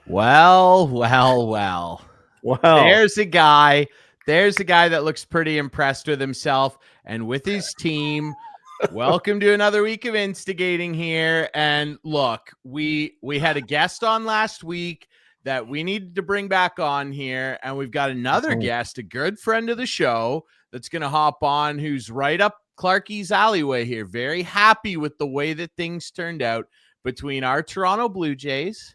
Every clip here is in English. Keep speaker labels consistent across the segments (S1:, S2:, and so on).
S1: Well.
S2: Wow.
S1: There's a guy that looks pretty impressed with himself and with his team. Welcome to another week of instigating here. And look, we had a guest on last week that we needed to bring back on here, and we've got another guest, a good friend of the show, that's going to hop on, who's right up Clarkey's alleyway here. Very happy with the way that things turned out between our Toronto Blue Jays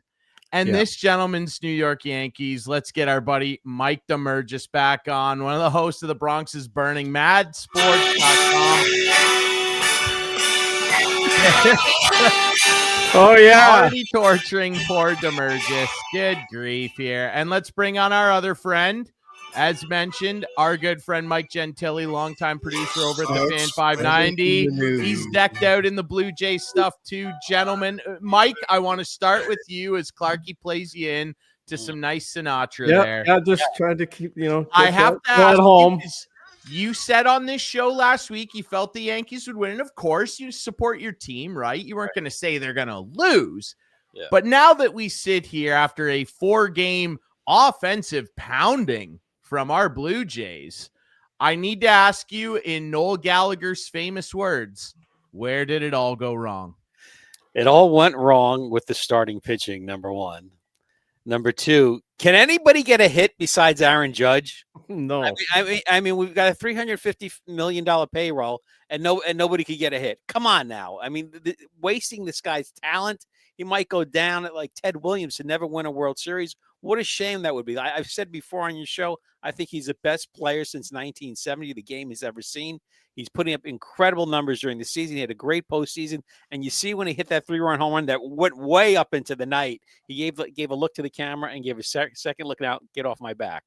S1: and this gentleman's New York Yankees. Let's get our buddy Mike Damergis back on, one of the hosts of the Bronx's Burning Sports.com.
S2: Oh, yeah.
S1: Already torturing poor Damergis. Good grief here. And let's bring on our other friend. As mentioned, our good friend Mike Gentile, longtime producer over at the Fan590. He's decked out in the Blue Jay stuff too, gentlemen. Mike, I want to start with you as Clarkey plays you in to some nice Sinatra there.
S2: Yeah, just trying to keep,
S1: I have to ask home. You said on this show last week you felt the Yankees would win, and of course you support your team, right? You weren't going to say they're going to lose. Yeah. But now that we sit here after a 4-game offensive pounding from our Blue Jays, I need to ask you, in Noel Gallagher's famous words, where did it all go wrong?
S3: It all went wrong with the starting pitching, number one. Number two, can anybody get a hit besides Aaron Judge?
S2: No.
S3: I mean, we've got a $350 million payroll, and nobody could get a hit. Come on now. I mean, wasting this guy's talent. He might go down at like Ted Williams to never win a World Series. What a shame that would be. I've said before on your show, I think he's the best player since 1970 the game has ever seen. He's putting up incredible numbers during the season. He had a great postseason. And you see when he hit that 3-run home run that went way up into the night, he gave a look to the camera and gave a second look out, get off my back.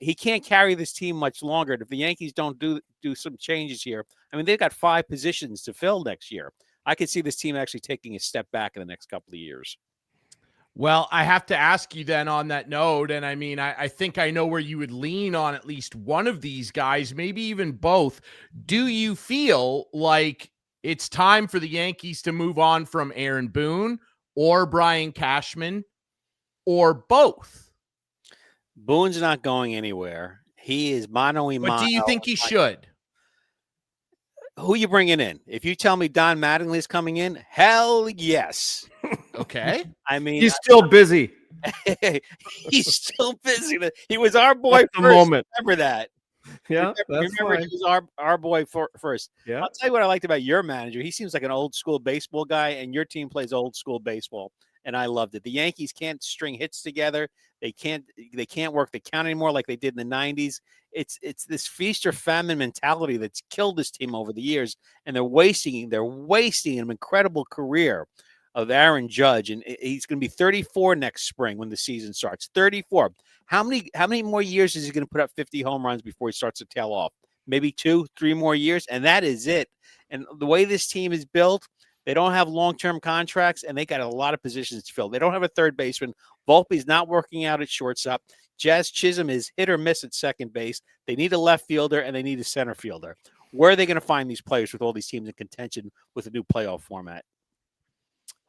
S3: He can't carry this team much longer. And if the Yankees don't do some changes here, I mean, they've got 5 positions to fill next year. I could see this team actually taking a step back in the next couple of years.
S1: Well, I have to ask you then on that note, and I mean, I think I know where you would lean on at least one of these guys, maybe even both. Do you feel like it's time for the Yankees to move on from Aaron Boone or Brian Cashman, or both?
S3: Boone's not going anywhere. He is mano a mano.
S1: But do you think he should?
S3: Who are you bringing in? If you tell me Don Mattingly is coming in, hell yes.
S1: Okay.
S3: I mean,
S2: he's still busy.
S3: He's still busy. He was our boy
S2: at the moment.
S3: Remember that.
S2: Yeah,
S3: remember he was our boy first.
S2: Yeah.
S3: I'll tell you what I liked about your manager. He seems like an old school baseball guy, and your team plays old school baseball, and I loved it. The Yankees can't string hits together. They can't work the count anymore like they did in the 90s. It's this feast or famine mentality that's killed this team over the years, and they're wasting an incredible career of Aaron Judge, and he's going to be 34 next spring when the season starts. 34. How many more years is he going to put up 50 home runs before he starts to tail off? Maybe 2-3 more years, and that is it. And the way this team is built, they don't have long-term contracts, and they got a lot of positions to fill. They don't have a third baseman. Volpe's not working out at shortstop. Jazz Chisholm is hit or miss at second base. They need a left fielder, and they need a center fielder. Where are they going to find these players with all these teams in contention with a new playoff format?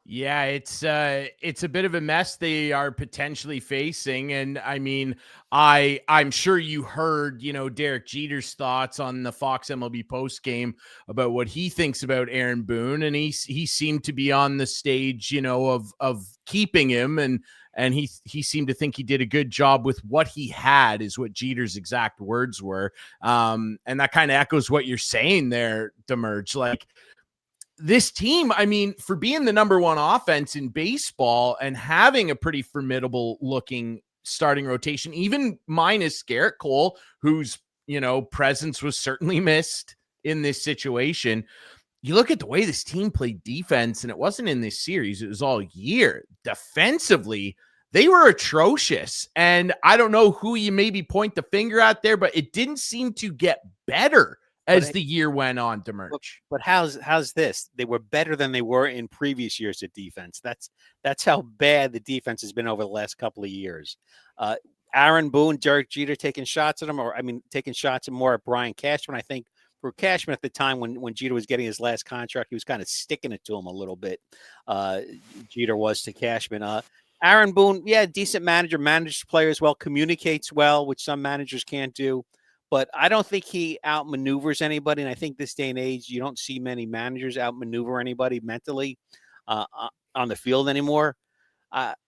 S1: Yeah, it's a bit of a mess they are potentially facing. And I mean, I'm sure you heard, Derek Jeter's thoughts on the Fox MLB post game about what he thinks about Aaron Boone. And he seemed to be on the stage, of keeping him. And he seemed to think he did a good job with what he had, is what Jeter's exact words were. And that kind of echoes what you're saying there, Damerge. Like, this team, I mean, for being the number one offense in baseball and having a pretty formidable looking starting rotation, even minus Garrett Cole, whose, presence was certainly missed in this situation. You look at the way this team played defense, and it wasn't in this series, it was all year. Defensively, they were atrocious. And I don't know who you maybe point the finger at there, but it didn't seem to get better as the year went on, Damerge.
S3: But how's this? They were better than they were in previous years at defense. That's how bad the defense has been over the last couple of years. Aaron Boone, Derek Jeter taking shots at him, taking shots more at Brian Cashman. I think for Cashman at the time when Jeter was getting his last contract, he was kind of sticking it to him a little bit. Jeter was to Cashman. Aaron Boone, yeah, decent manager, manages players well, communicates well, which some managers can't do. But I don't think he outmaneuvers anybody. And I think this day and age, you don't see many managers outmaneuver anybody mentally on the field anymore.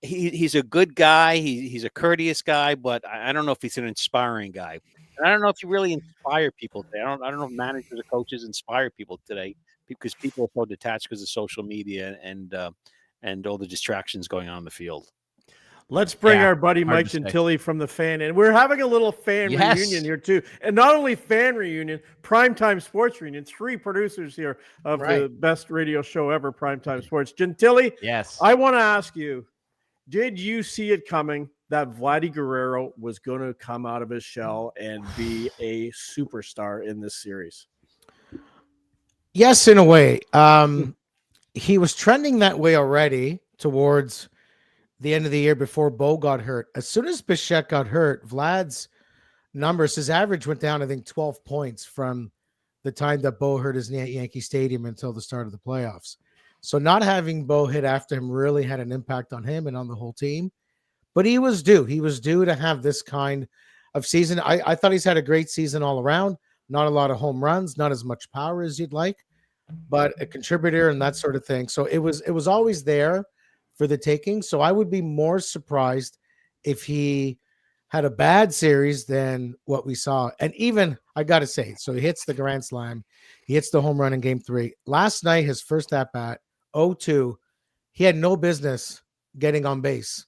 S3: He's a good guy. He's a courteous guy, but I don't know if he's an inspiring guy. And I don't know if you really inspire people today. I don't know if managers or coaches inspire people today because people are so detached because of social media and all the distractions going on in the field.
S2: Let's bring our buddy Mike Gentile from the Fan in. We're having a little fan reunion here too. And not only fan reunion, primetime sports reunion. 3 producers here of the best radio show ever, Primetime Sports. Gentile,
S1: yes.
S2: I want to ask you, did you see it coming that Vladdy Guerrero was going to come out of his shell and be a superstar in this series?
S4: Yes, in a way. He was trending that way already towards the end of the year before Bo got hurt. As soon as Bichette got hurt, Vlad's numbers, his average went down, I think, 12 points from the time that Bo hurt his knee at Yankee Stadium until the start of the playoffs. So not having Bo hit after him really had an impact on him and on the whole team. But he was due. He was due to have this kind of season. I thought he's had a great season all around. Not a lot of home runs, not as much power as you'd like, but a contributor and that sort of thing. So it was always there for the taking. So I would be more surprised if he had a bad series than what we saw. And even, I got to say, so he hits the grand slam. He hits the home run in game 3. Last night, his first at-bat, 0-2, he had no business getting on base,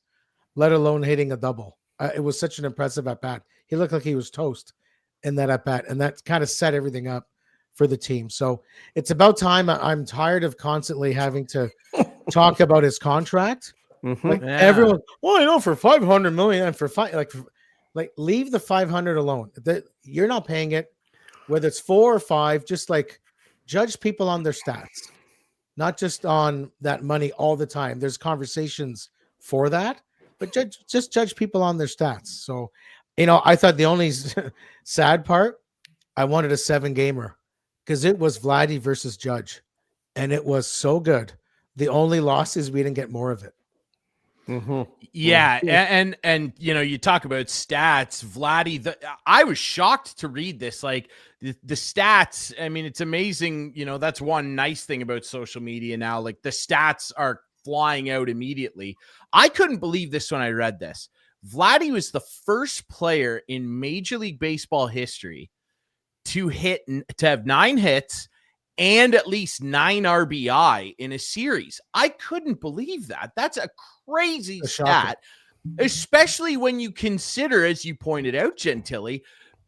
S4: let alone hitting a double. It was such an impressive at-bat. He looked like he was toast in that at-bat, and that kind of set everything up for the team. So it's about time. I'm tired of constantly having to talk about his contract. Like everyone, well, for $500 million and for like leave the 500 alone. You're not paying it, whether it's 4 or 5. Just like judge people on their stats, not just on that money all the time. There's conversations for that, but just judge people on their stats. So, I thought the only sad part, I wanted a 7-gamer because it was Vladdy versus Judge, and it was so good. The only loss is we didn't get more of it.
S1: Yeah, and you talk about stats, Vladdy. I was shocked to read this. Like the stats. I mean, it's amazing. That's one nice thing about social media now. Like the stats are flying out immediately. I couldn't believe this when I read this. Vladdy was the first player in Major League Baseball history to have 9 hits and at least 9 RBI in a series. I couldn't believe that. That's a crazy stat, especially when you consider, as you pointed out, Gentile,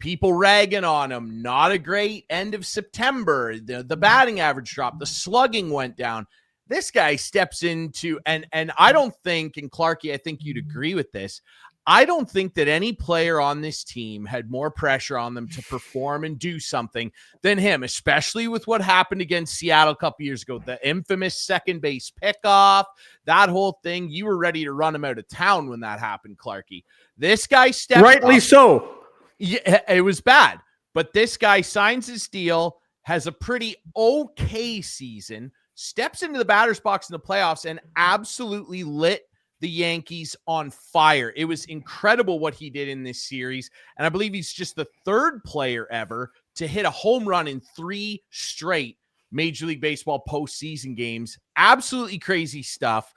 S1: people ragging on him. Not a great end of September. The batting average dropped. The slugging went down. This guy steps into, and I don't think, and Clarkey, I think you'd agree with this, I don't think that any player on this team had more pressure on them to perform and do something than him, especially with what happened against Seattle a couple years ago, the infamous second base pickoff, that whole thing. You were ready to run him out of town when that happened, Clarkey. This guy stepped
S2: rightly
S1: up.
S2: So.
S1: Yeah, it was bad, but this guy signs his deal, has a pretty okay season, steps into the batter's box in the playoffs, and absolutely lit the Yankees on fire. It was incredible what he did in this series. And I believe he's just the 3rd player ever to hit a home run in 3 straight Major League Baseball postseason games. Absolutely crazy stuff.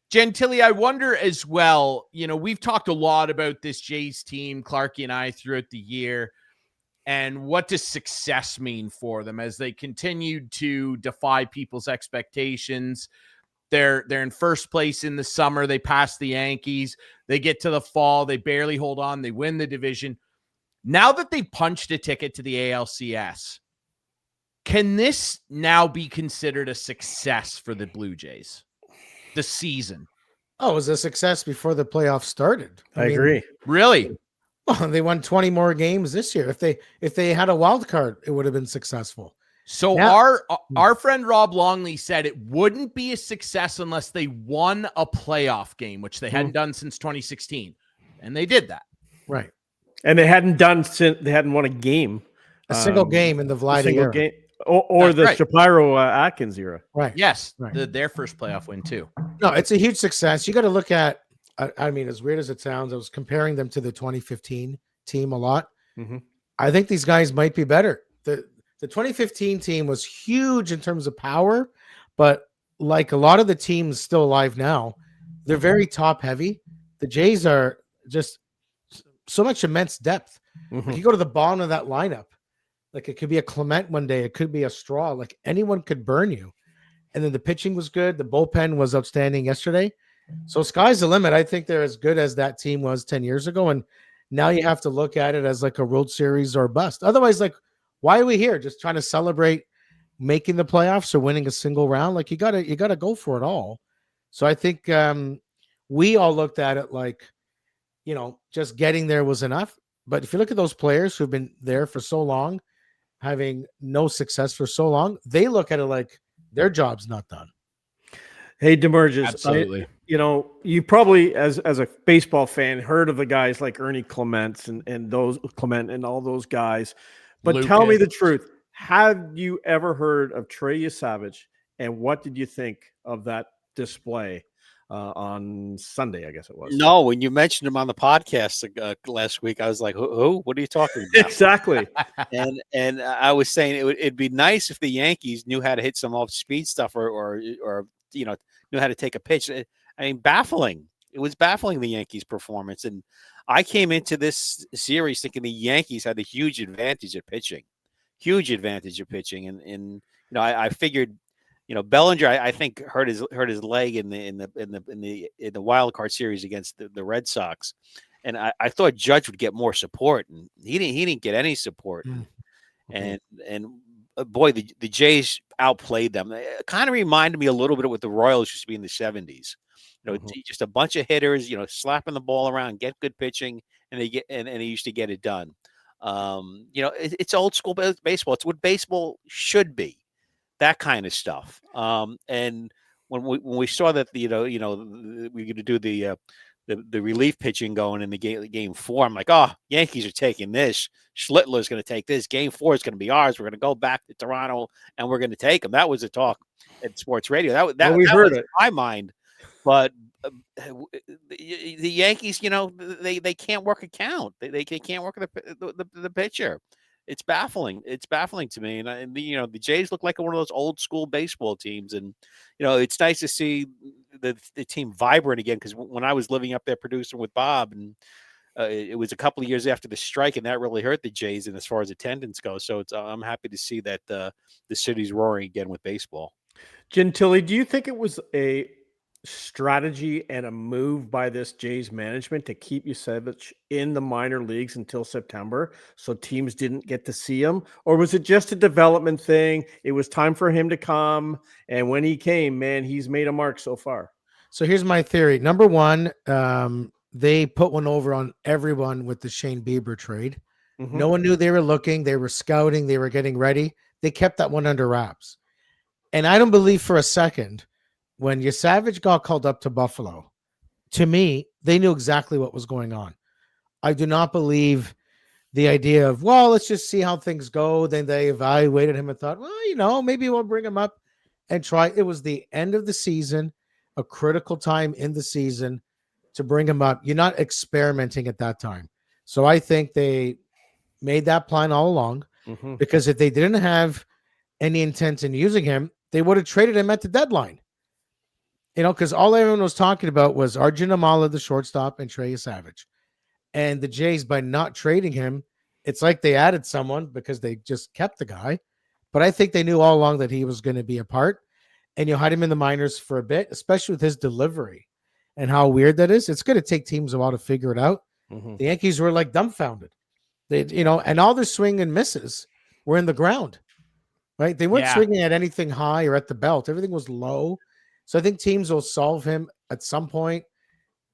S1: Gentile, I wonder as well, we've talked a lot about this Jays team, Clarkey and I, throughout the year. And what does success mean for them as they continued to defy people's expectations? They're in first place in the summer. They pass the Yankees. They get to the fall. They barely hold on. They win the division. Now that they punched a ticket to the ALCS, can this now be considered a success for the Blue Jays? The season.
S4: Oh, it was a success before the playoffs started.
S2: I agree.
S1: Really?
S4: Well, they won 20 more games this year. If they had a wild card, it would have been successful.
S1: So our friend Rob Longley said it wouldn't be a success unless they won a playoff game, which they hadn't done since 2016. And they did that.
S4: Right.
S2: And they hadn't won a game
S4: A single game in the Vladdy era.
S2: Game, or the
S1: right.
S2: Shapiro Atkins era.
S4: Right.
S1: Yes,
S4: right.
S1: Their first playoff win too.
S4: No, it's a huge success. You got to look at. I mean, as weird as it sounds, I was comparing them to the 2015 team a lot.
S2: Mm-hmm.
S4: I think these guys might be better. The 2015 team was huge in terms of power, but like a lot of the teams still alive now, they're very top heavy. The Jays are just so much immense depth.
S2: Mm-hmm.
S4: Like you go to the bottom of that lineup, like it could be a Clement one day, it could be a Straw, like anyone could burn you. And then the pitching was good. The bullpen was outstanding yesterday. So sky's the limit. I think they're as good as that team was 10 years ago. And now you have to look at it as like a World Series or bust. Otherwise, like, why are we here? Just trying to celebrate making the playoffs or winning a single round? Like you gotta go for it all. So I think we all looked at it like, just getting there was enough. But if you look at those players who've been there for so long, having no success for so long, they look at it like their job's not done.
S2: Hey, Damergis,
S1: absolutely.
S2: You probably, as a baseball fan, heard of the guys like Ernie Clement and all those guys. But
S1: Lucas.
S2: Tell me the truth. Have you ever heard of Trey Yesavage, and what did you think of that display on Sunday, I guess it was?
S3: No, when you mentioned him on the podcast last week, I was like, who? What are you talking about?
S2: Exactly.
S3: and I was saying it'd be nice if the Yankees knew how to hit some off-speed stuff or knew how to take a pitch. I mean, baffling. It was baffling, the Yankees' performance. And I came into this series thinking the Yankees had a huge advantage at pitching. And I figured, Bellinger, I think hurt his leg in the wild card series against the Red Sox, and I thought Judge would get more support, and he didn't get any support.
S2: Mm-hmm.
S3: And boy, the Jays outplayed them. It kind of reminded me a little bit of what the Royals used to be in the 70s. Just a bunch of hitters, slapping the ball around, get good pitching, and they used to get it done. It's old school baseball. It's what baseball should be, that kind of stuff. And when we saw that, we're going to do the relief pitching going in the game 4, I'm like, oh, Yankees are taking this. Schlittler is going to take this. Game 4 is going to be ours. We're going to go back to Toronto and we're going to take them. That was the talk at sports radio. That
S2: we heard
S3: was
S2: it
S3: in my mind. But the Yankees, they can't work a count. They can't work the pitcher. It's baffling. It's baffling to me. And the Jays look like one of those old school baseball teams. And, it's nice to see the team vibrant again. Because when I was living up there producing with Bob, and it was a couple of years after the strike, and that really hurt the Jays. And as far as attendance goes, so I'm happy to see that the city's roaring again with baseball.
S2: Gentile, do you think it was a strategy and a move by this Jays management to keep Yesavage in the minor leagues until September so teams didn't get to see him? Or was it just a development thing? It was time for him to come, and when he came, man, he's made a mark so far.
S4: So here's my theory. Number one, they put one over on everyone with the Shane Bieber trade. Mm-hmm. No one knew they were looking. They were scouting. They were getting ready. They kept that one under wraps. And I don't believe for a second when Yesavage got called up to Buffalo, to me, they knew exactly what was going on. I do not believe the idea of, well, let's just see how things go. Then they evaluated him and thought, well, maybe we'll bring him up and try. It was the end of the season, a critical time in the season to bring him up. You're not experimenting at that time. So I think they made that plan all along, because if they didn't have any intent in using him, they would have traded him at the deadline. Because all everyone was talking about was Arjun Amala, the shortstop, and Trey Yesavage. And the Jays, by not trading him, it's like they added someone because they just kept the guy. But I think they knew all along that he was going to be a part. And you had him in the minors for a bit, especially with his delivery and how weird that is. It's going to take teams a while to figure it out. The Yankees were like dumbfounded. They, and all their swing and misses were in the ground, right? They weren't swinging at anything high or at the belt. Everything was low. So I think teams will solve him at some point,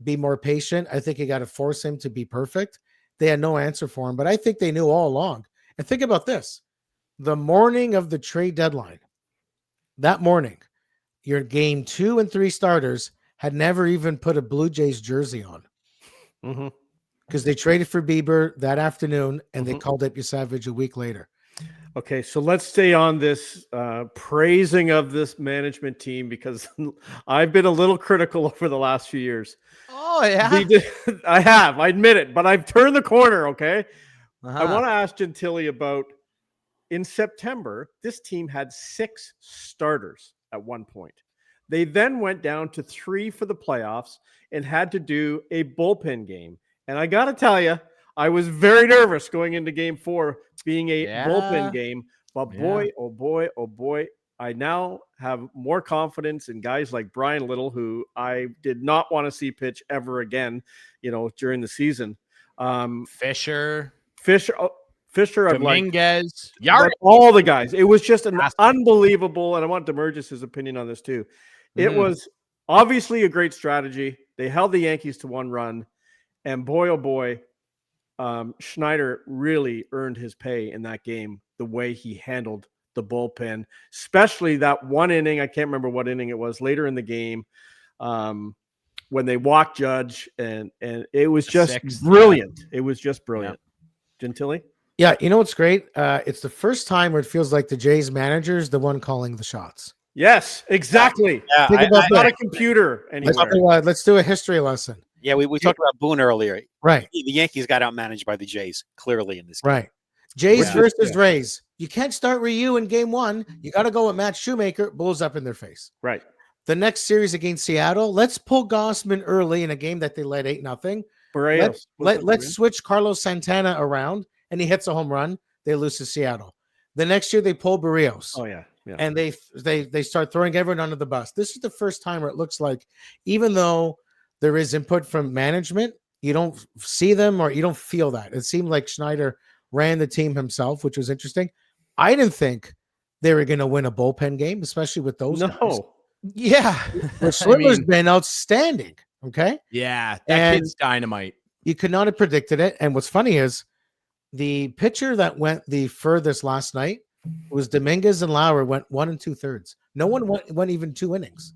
S4: be more patient. I think you got to force him to be perfect. They had no answer for him, but I think they knew all along. And think about this. The morning of the trade deadline, that morning, your game 2 and 3 starters had never even put a Blue Jays jersey on. Because they traded for Bieber that afternoon and they called up Yesavage a week later.
S2: Okay, so let's stay on this praising of this management team because I've been a little critical over the last few years.
S1: Oh, yeah?
S2: I admit it, but I've turned the corner, okay? I want to ask Gentile about, in September, this team had 6 starters at one point. They then went down to 3 for the playoffs and had to do a bullpen game. And I got to tell you, I was very nervous going into game 4 being a bullpen game. But boy, oh boy, oh boy, I now have more confidence in guys like Brian Little, who I did not want to see pitch ever again, during the season.
S1: Fisher,
S2: Dominguez, all the guys. It was just an unbelievable, and I want Damergis' opinion on this too. It was obviously a great strategy. They held the Yankees to 1 run, and boy, oh boy, Schneider really earned his pay in that game, the way he handled the bullpen, especially that one inning. I can't remember what inning it was later in the game, when they walked Judge, and it was just brilliant. It was just brilliant. Gentile?
S4: Yeah, you know what's great? It's the first time where it feels like the Jays manager is the one calling the shots.
S2: Yes, exactly.
S3: Yeah,
S2: it's not a computer anymore.
S4: Let's do a history lesson.
S3: Yeah, we talked about Boone earlier.
S4: Right.
S3: The Yankees got outmanaged by the Jays, clearly, in this game.
S4: Right. Jays versus Rays. You can't start Ryu in game 1. You got to go with Matt Shoemaker. Bulls up in their face.
S2: Right.
S4: The next series against Seattle, let's pull Gossman early in a game that they led 8-0. Let's switch Carlos Santana around, and he hits a home run. They lose to Seattle. The next year, they pull Barrios.
S2: Oh, yeah.
S4: And they start throwing everyone under the bus. This is the first time where it looks like, even though there is input from management, you don't see them or you don't feel that. It seemed like Schneider ran the team himself, which was interesting. I didn't think they were going to win a bullpen game, especially with those guys.
S1: Yeah.
S4: Sliver's been outstanding. Okay.
S1: Yeah. That kid's dynamite.
S4: You could not have predicted it. And what's funny is the pitcher that went the furthest last night was Dominguez, and Lauer went 1 2/3. No one went even 2 innings.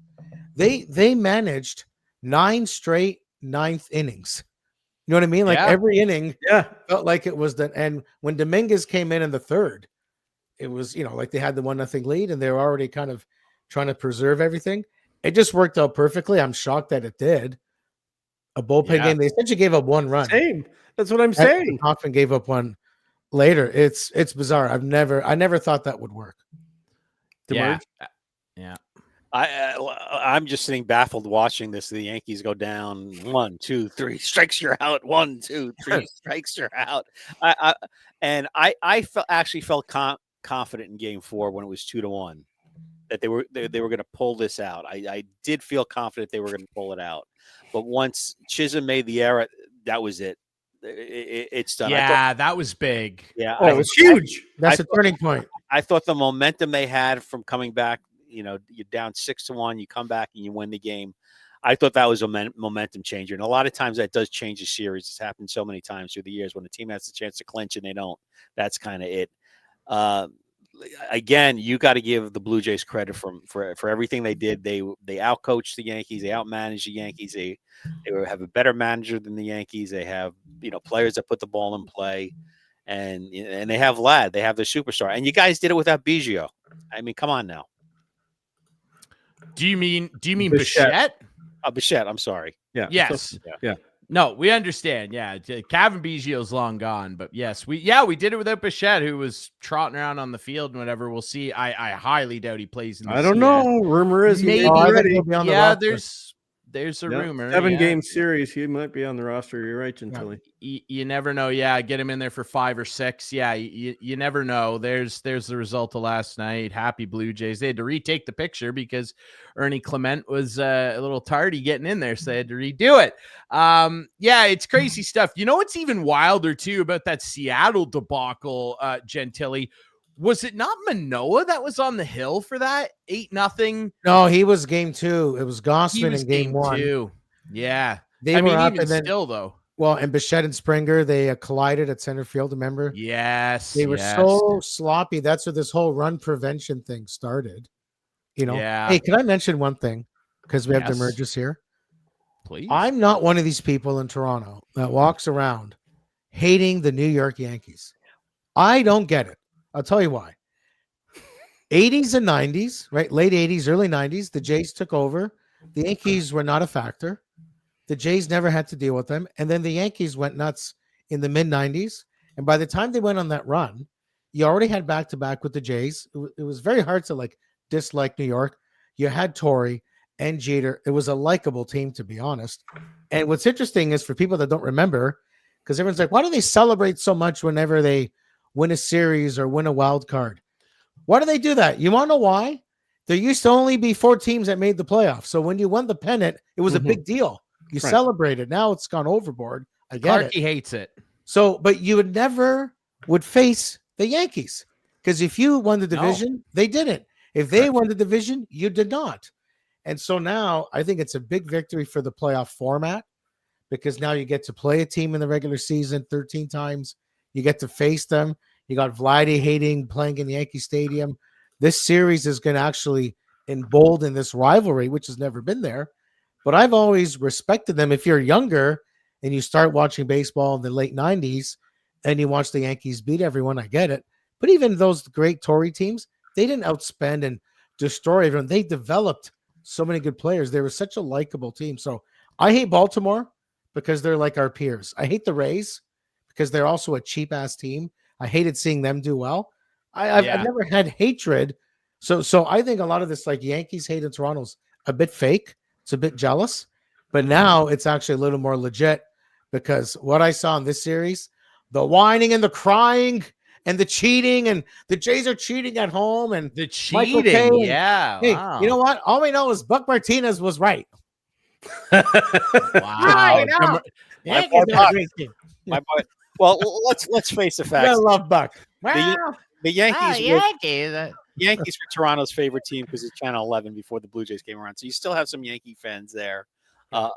S4: They managed 9 straight 9th innings. You know what I mean? Like every inning felt like it was and when Dominguez came in the 3rd, it was, like they had the 1-0 lead and they were already kind of trying to preserve everything. It just worked out perfectly. I'm shocked that it did. A bullpen game. They essentially gave up 1 run.
S2: Same. That's what I'm saying.
S4: Hoffman gave up 1 later. It's bizarre. I never thought that would work.
S1: Yeah.
S3: I'm just sitting baffled watching this. The Yankees go down 1, 2, 3 strikes, you're out. 1, 2, 3 strikes, you're out. I felt confident in Game 4 when it was 2-1 that they were going to pull this out. I did feel confident they were going to pull it out, but once Chisholm made the error, that was it. It's done.
S1: Yeah, that was big.
S3: Yeah,
S2: it was huge.
S4: That's a turning point.
S3: I thought the momentum they had from coming back, you're down 6-1, you come back and you win the game. I thought that was a momentum changer. And a lot of times that does change a series. It's happened so many times through the years when the team has the chance to clinch and they don't. That's kind of it. Again, you got to give the Blue Jays credit for everything they did. They outcoached the Yankees. They outmanaged the Yankees. They have a better manager than the Yankees. They have players that put the ball in play, and they have Vlad. They have their superstar. And you guys did it without Biggio. I mean, come on now.
S1: Do you mean Bichette?
S3: Bichette. I'm sorry.
S2: Yeah.
S1: Yes.
S2: Yeah.
S1: No, we understand. Yeah, Kevin Biggio's long gone, but yes, we did it without Bichette, who was trotting around on the field and whatever. We'll see. I highly doubt he plays in the
S2: I don't know. Rumor is
S1: maybe
S2: ready.
S1: Yeah, there's a rumor.
S2: 7-game series. He might be on the roster. You're right, Gentile.
S1: You never know. Yeah, get him in there for 5 or 6. Yeah, you never know. There's the result of last night. Happy Blue Jays. They had to retake the picture because Ernie Clement was a little tardy getting in there, so they had to redo it. Yeah, it's crazy stuff. You know what's even wilder too about that Seattle debacle, Gentile? Was it not Manoah that was on the hill for that 8-0?
S4: No, he was game 2. It was Gossman in game 1.
S1: 2. Yeah,
S4: they were up,
S1: even
S4: and then
S1: still though.
S4: Well, and Bichette and Springer, they collided at center field. Remember?
S1: Yes,
S4: they were so sloppy. That's where this whole run prevention thing started.
S1: Yeah.
S4: Hey, can I mention one thing? Because we have Damergis here.
S1: Please.
S4: I'm not one of these people in Toronto that walks around hating the New York Yankees. I don't get it. I'll tell you why. 80s and 90s, right? Late 80s, early 90s, the Jays took over. The Yankees were not a factor. The Jays never had to deal with them. And then the Yankees went nuts in the mid 90s. And by the time they went on that run, you already had back-to-back with the Jays. It was very hard to dislike New York. You had Torrey and Jeter. It was a likable team, to be honest. And what's interesting is for people that don't remember, because everyone's like, why do they celebrate so much whenever they win a series or win a wild card? Why do they do that? You want to know why? There used to only be 4 teams that made the playoffs. So when you won the pennant, it was a big deal. You celebrated. Now it's gone overboard. I get
S1: Clarkey hates it.
S4: So, but you would face the Yankees, because if you won the division, they didn't. If they won the division, you did not. And so now I think it's a big victory for the playoff format, because now you get to play a team in the regular season 13 times. You get to face them. You got Vladdy hating playing in Yankee Stadium. This series is going to actually embolden this rivalry, which has never been there. But I've always respected them. If you're younger and you start watching baseball in the late 90s and you watch the Yankees beat everyone, I get it. But even those great Tory teams, they didn't outspend and destroy everyone. They developed so many good players. They were such a likable team. So I hate Baltimore because they're like our peers. I hate the Rays because they're also a cheap-ass team. I hated seeing them do well. I've never had hatred. So I think a lot of this Yankees hate in Toronto's a bit fake. It's a bit jealous. But now it's actually a little more legit, because what I saw in this series, the whining and the crying and the cheating, and the Jays are cheating at home, and
S1: the cheating. Yeah.
S4: Hey, wow. You know what? All we know is Buck Martinez was right.
S1: Wow.
S3: My boy. Well, let's face the facts.
S4: I love Buck.
S3: The Yankees. Yankees were Toronto's favorite team because it's Channel 11 before the Blue Jays came around. So you still have some Yankee fans there up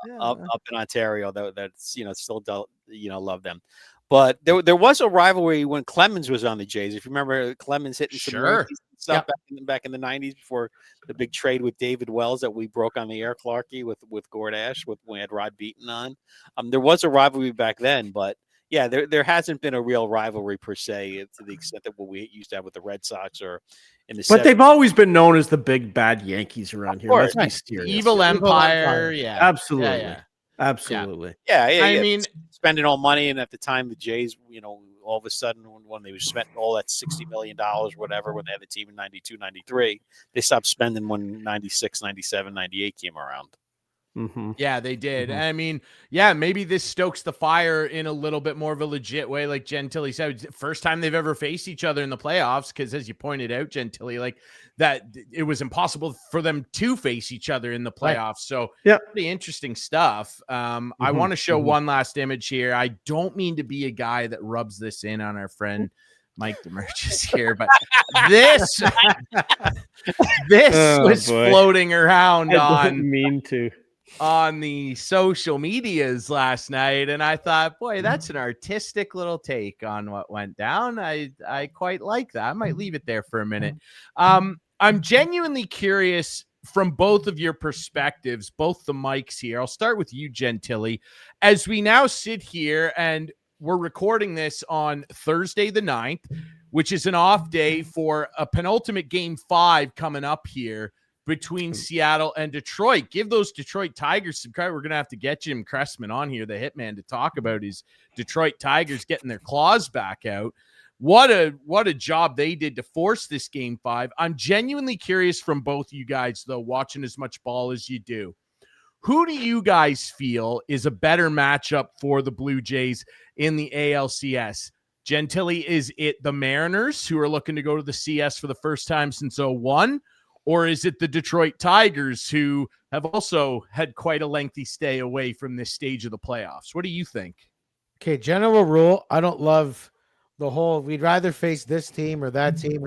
S3: in Ontario that's still love them. But there was a rivalry when Clemens was on the Jays. If you remember, Clemens hitting some stuff back in the 90s before the big trade with David Wells that we broke on the air, Clarkey, with Gord Ash, when we had Rod Beaton on. There was a rivalry back then, but yeah, there hasn't been a real rivalry per se to the extent that what we used to have with the Red Sox or in the.
S2: But 70s. They've always been known as the big bad Yankees around here. Let's be serious.
S1: Evil Empire. Yeah,
S2: absolutely.
S1: Yeah.
S2: Absolutely.
S3: Yeah.
S1: I mean,
S3: spending all money, and at the time the Jays, all of a sudden when they were spending all that $60 million or whatever when they had the team in 92, 93, they stopped spending when 96, 97, 98 came around.
S2: Mm-hmm.
S1: Yeah, they did. Mm-hmm. I mean, yeah, maybe this stokes the fire in a little bit more of a legit way, like Gentile said. First time they've ever faced each other in the playoffs, because as you pointed out, Gentile, that it was impossible for them to face each other in the playoffs. Right. So pretty interesting stuff. I want to show one last image here. I don't mean to be a guy that rubs this in on our friend Mike Damergis here, but this was floating around on the social medias last night, and I thought, boy, that's an artistic little take on what went down. I quite like that. I might leave it there for a minute. I'm genuinely curious from both of your perspectives, both the mics here. I'll start with you, Gentile. As we now sit here, and we're recording this on Thursday the 9th, which is an off day for a penultimate game 5 coming up here between Seattle and Detroit. Give those Detroit Tigers some credit. We're going to have to get Jim Cressman on here, the hitman, to talk about his Detroit Tigers getting their claws back out. What a job they did to force this game 5. I'm genuinely curious from both you guys, though, watching as much ball as you do. Who do you guys feel is a better matchup for the Blue Jays in the ALCS? Gentile, is it the Mariners, who are looking to go to the CS for the first time since 2001? Or is it the Detroit Tigers, who have also had quite a lengthy stay away from this stage of the playoffs? What do you think?
S4: Okay, general rule, I don't love the whole, we'd rather face this team or that team.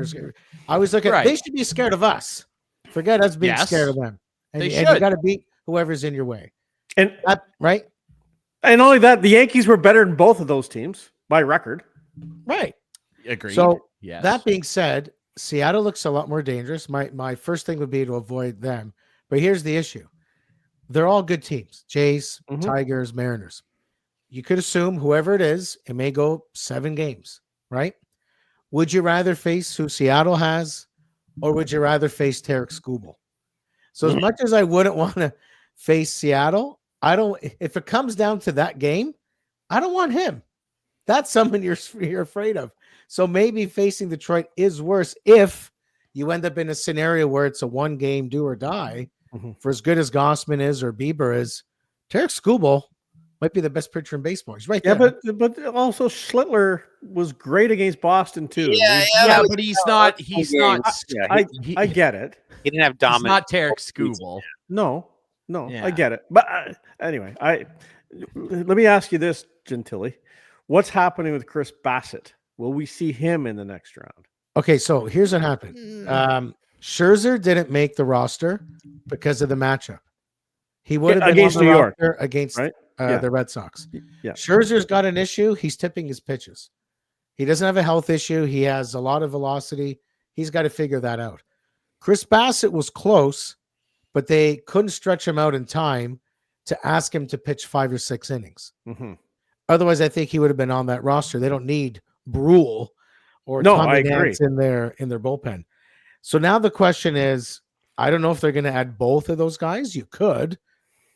S4: I was looking, they should be scared of us. Forget us being scared of them. And you got to beat whoever's in your way.
S2: And
S4: right?
S2: And only that, the Yankees were better than both of those teams by record.
S4: Right.
S1: Agreed.
S4: So that being said, Seattle looks a lot more dangerous. My first thing would be to avoid them. But here's the issue. They're all good teams. Jays, Tigers, Mariners. You could assume whoever it is, it may go 7 games, right? Would you rather face who Seattle has, or would you rather face Tarek Skubal? So as much as I wouldn't want to face Seattle, I don't. If it comes down to that game, I don't want him. That's someone you're afraid of. So maybe facing Detroit is worse if you end up in a scenario where it's a one game do or die. For as good as Gossman is or Bieber is, Tarek Skubal might be the best pitcher in baseball. He's right there.
S2: Yeah, but also Schlittler was great against Boston too.
S1: Yeah, but he's not.
S2: I get it.
S3: He didn't have dominant.
S1: He's not Tarek Skubal.
S2: No, yeah. I get it. But anyway, let me ask you this, Gentile. What's happening with Chris Bassett? Will we see him in the next round?
S4: Okay, so here's what happened. Scherzer didn't make the roster because of the matchup. He would have been
S2: against
S4: on the
S2: New York
S4: against the Red Sox.
S2: Yeah.
S4: Scherzer's got an issue. He's tipping his pitches. He doesn't have a health issue. He has a lot of velocity. He's got to figure that out. Chris Bassett was close, but they couldn't stretch him out in time to ask him to pitch 5 or 6 innings. Otherwise, I think he would have been on that roster. They don't need Brule or Tommy Nance in their bullpen. So now the question is, I don't know if they're going to add both of those guys. You could.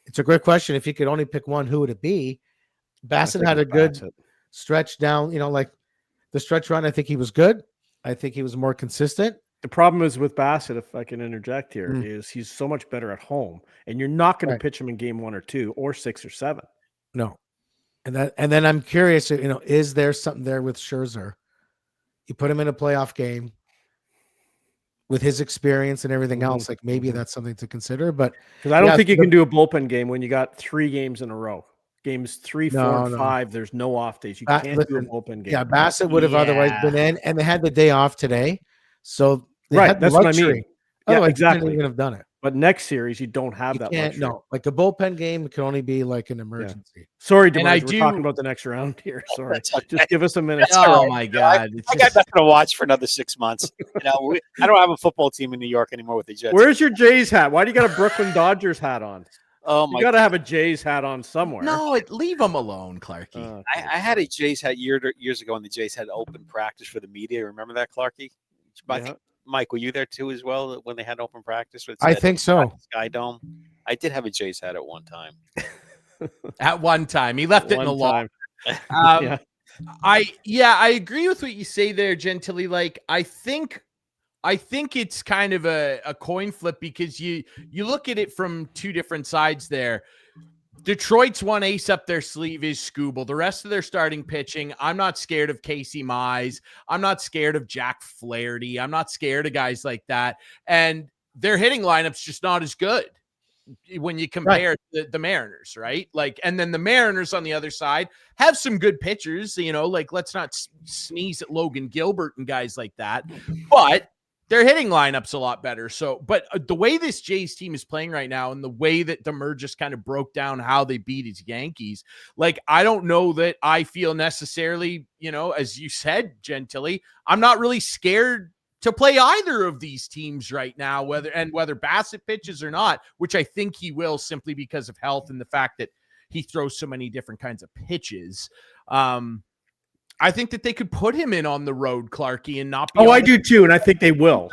S4: It's a great question. If you could only pick one, who would it be? Bassett had a good stretch down, like the stretch run. I think he was good. I think he was more consistent.
S2: The problem is with Bassett, if I can interject here, is he's so much better at home, and you're not going to pitch him in game 1 or 2 or 6 or 7.
S4: No. And then I'm curious, is there something there with Scherzer? You put him in a playoff game with his experience and everything else, like maybe that's something to consider. But
S2: because I don't think you can do a bullpen game when you got 3 games in a row. Games 3, 4, and 5. There's no off days. You can't do a bullpen game.
S4: Yeah, Bassett would have otherwise been in, and they had the day off today, so
S2: that's what I mean.
S4: Otherwise,
S2: exactly.
S4: You couldn't even have done it.
S2: But next series, you don't have that luxury.
S4: No, like a bullpen game can only be like an emergency.
S2: Yeah. Sorry, we're talking about the next round here. Sorry, just give us a minute.
S1: My God,
S3: I got nothing to watch for another 6 months. I don't have a football team in New York anymore with the Jets.
S2: Where's your Jays hat? Why do you got a Brooklyn Dodgers hat on?
S3: Oh my!
S2: You got to have a Jays hat on somewhere.
S1: No, leave them alone, Clarkey.
S3: I had a Jays hat years ago, and the Jays had open practice for the media. Remember that, Clarkey? Mike, were you there too as well when they had open practice?
S4: I think so.
S3: Sky Dome. I did have a Jays hat at one time.
S1: At one time, he left it in the lawn. I agree with what you say there, Gentile. Like, I think it's kind of a coin flip because you look at it from 2 different sides there. Detroit's one ace up their sleeve is Skubal. The rest of their starting pitching, I'm not scared of Casey Mize. I'm not scared of Jack Flaherty. I'm not scared of guys like that. And their hitting lineup's just not as good when you compare the Mariners, right? Like, and then the Mariners on the other side have some good pitchers, like let's not sneeze at Logan Gilbert and guys like that. But their hitting lineup's a lot better. So, but the way this Jays team is playing right now and the way that Damergis kind of broke down how they beat his Yankees, like, I don't know that I feel necessarily, as you said, Gentile, I'm not really scared to play either of these teams right now, whether Bassett pitches or not, which I think he will simply because of health and the fact that he throws so many different kinds of pitches. I think that they could put him in on the road, Clarkey, and not be.
S2: I do too, and I think they will.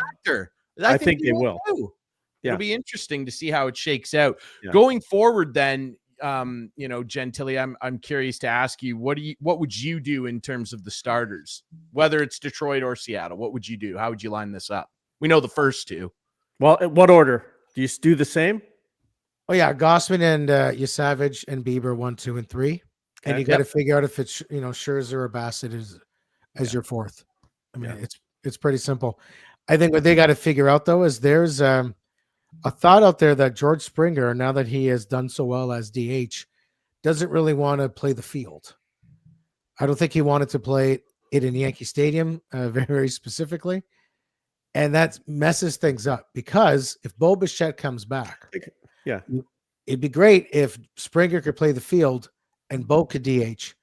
S1: I think they will. It'll be interesting to see how it shakes out going forward. Then, Gentile, I'm curious to ask you, what would you do in terms of the starters, whether it's Detroit or Seattle? What would you do? How would you line this up? We know the first 2.
S2: Well, what order? Do you do the same?
S4: Oh yeah, Gossman and Yesavage and Bieber 1, 2, and 3. And you got to figure out if it's Scherzer or Bassett as your 4th. I mean, it's pretty simple. I think what they got to figure out though is there's a thought out there that George Springer, now that he has done so well as DH, doesn't really want to play the field. I don't think he wanted to play it in Yankee Stadium very, very specifically, and that messes things up because if Bo Bichette comes back, it'd be great if Springer could play the field and Bo could DH,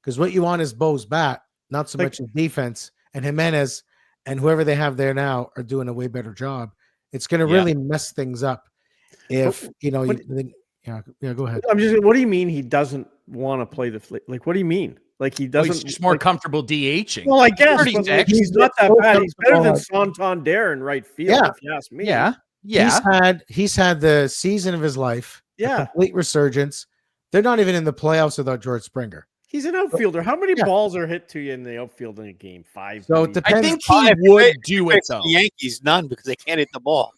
S4: because what you want is Bo's bat, not so much his defense. And Jimenez and whoever they have there now are doing a way better job. It's going to really mess things up. If go ahead.
S2: I'm just. What do you mean he doesn't want to play the like? What do you mean? Like he doesn't.
S1: He's just more comfortable DHing.
S2: Well, I guess he's not that bad. He's better than Santander in right field, if you ask me.
S1: Yeah.
S4: He's had the season of his life.
S2: Yeah.
S4: Complete resurgence. They're not even in the playoffs without George Springer.
S2: He's an outfielder. How many balls are hit to you in the outfield in a game? 5.
S4: So it depends.
S1: I think he would do it though.
S3: The Yankees, none, because they can't hit the ball.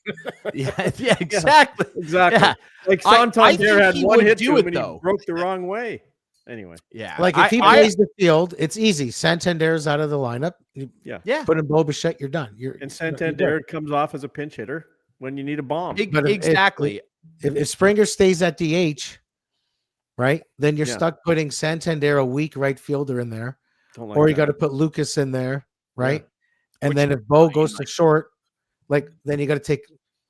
S1: yeah, exactly.
S2: Exactly.
S1: Yeah.
S2: Like Santander had one hit to him and
S1: though.
S2: he broke the wrong way. Anyway.
S1: Yeah.
S4: Like if he plays the field, it's easy. Santander's out of the lineup.
S2: Yeah.
S4: Put in Bo Bichette, you're done.
S2: And Santander comes off as a pinch hitter when you need a bomb.
S1: Exactly.
S4: If Springer stays at DH, right, then you're stuck putting Santander, a weak right fielder, in there. Or you got to put Lucas in there, right? Yeah. And then if Bo goes to short, then you got to take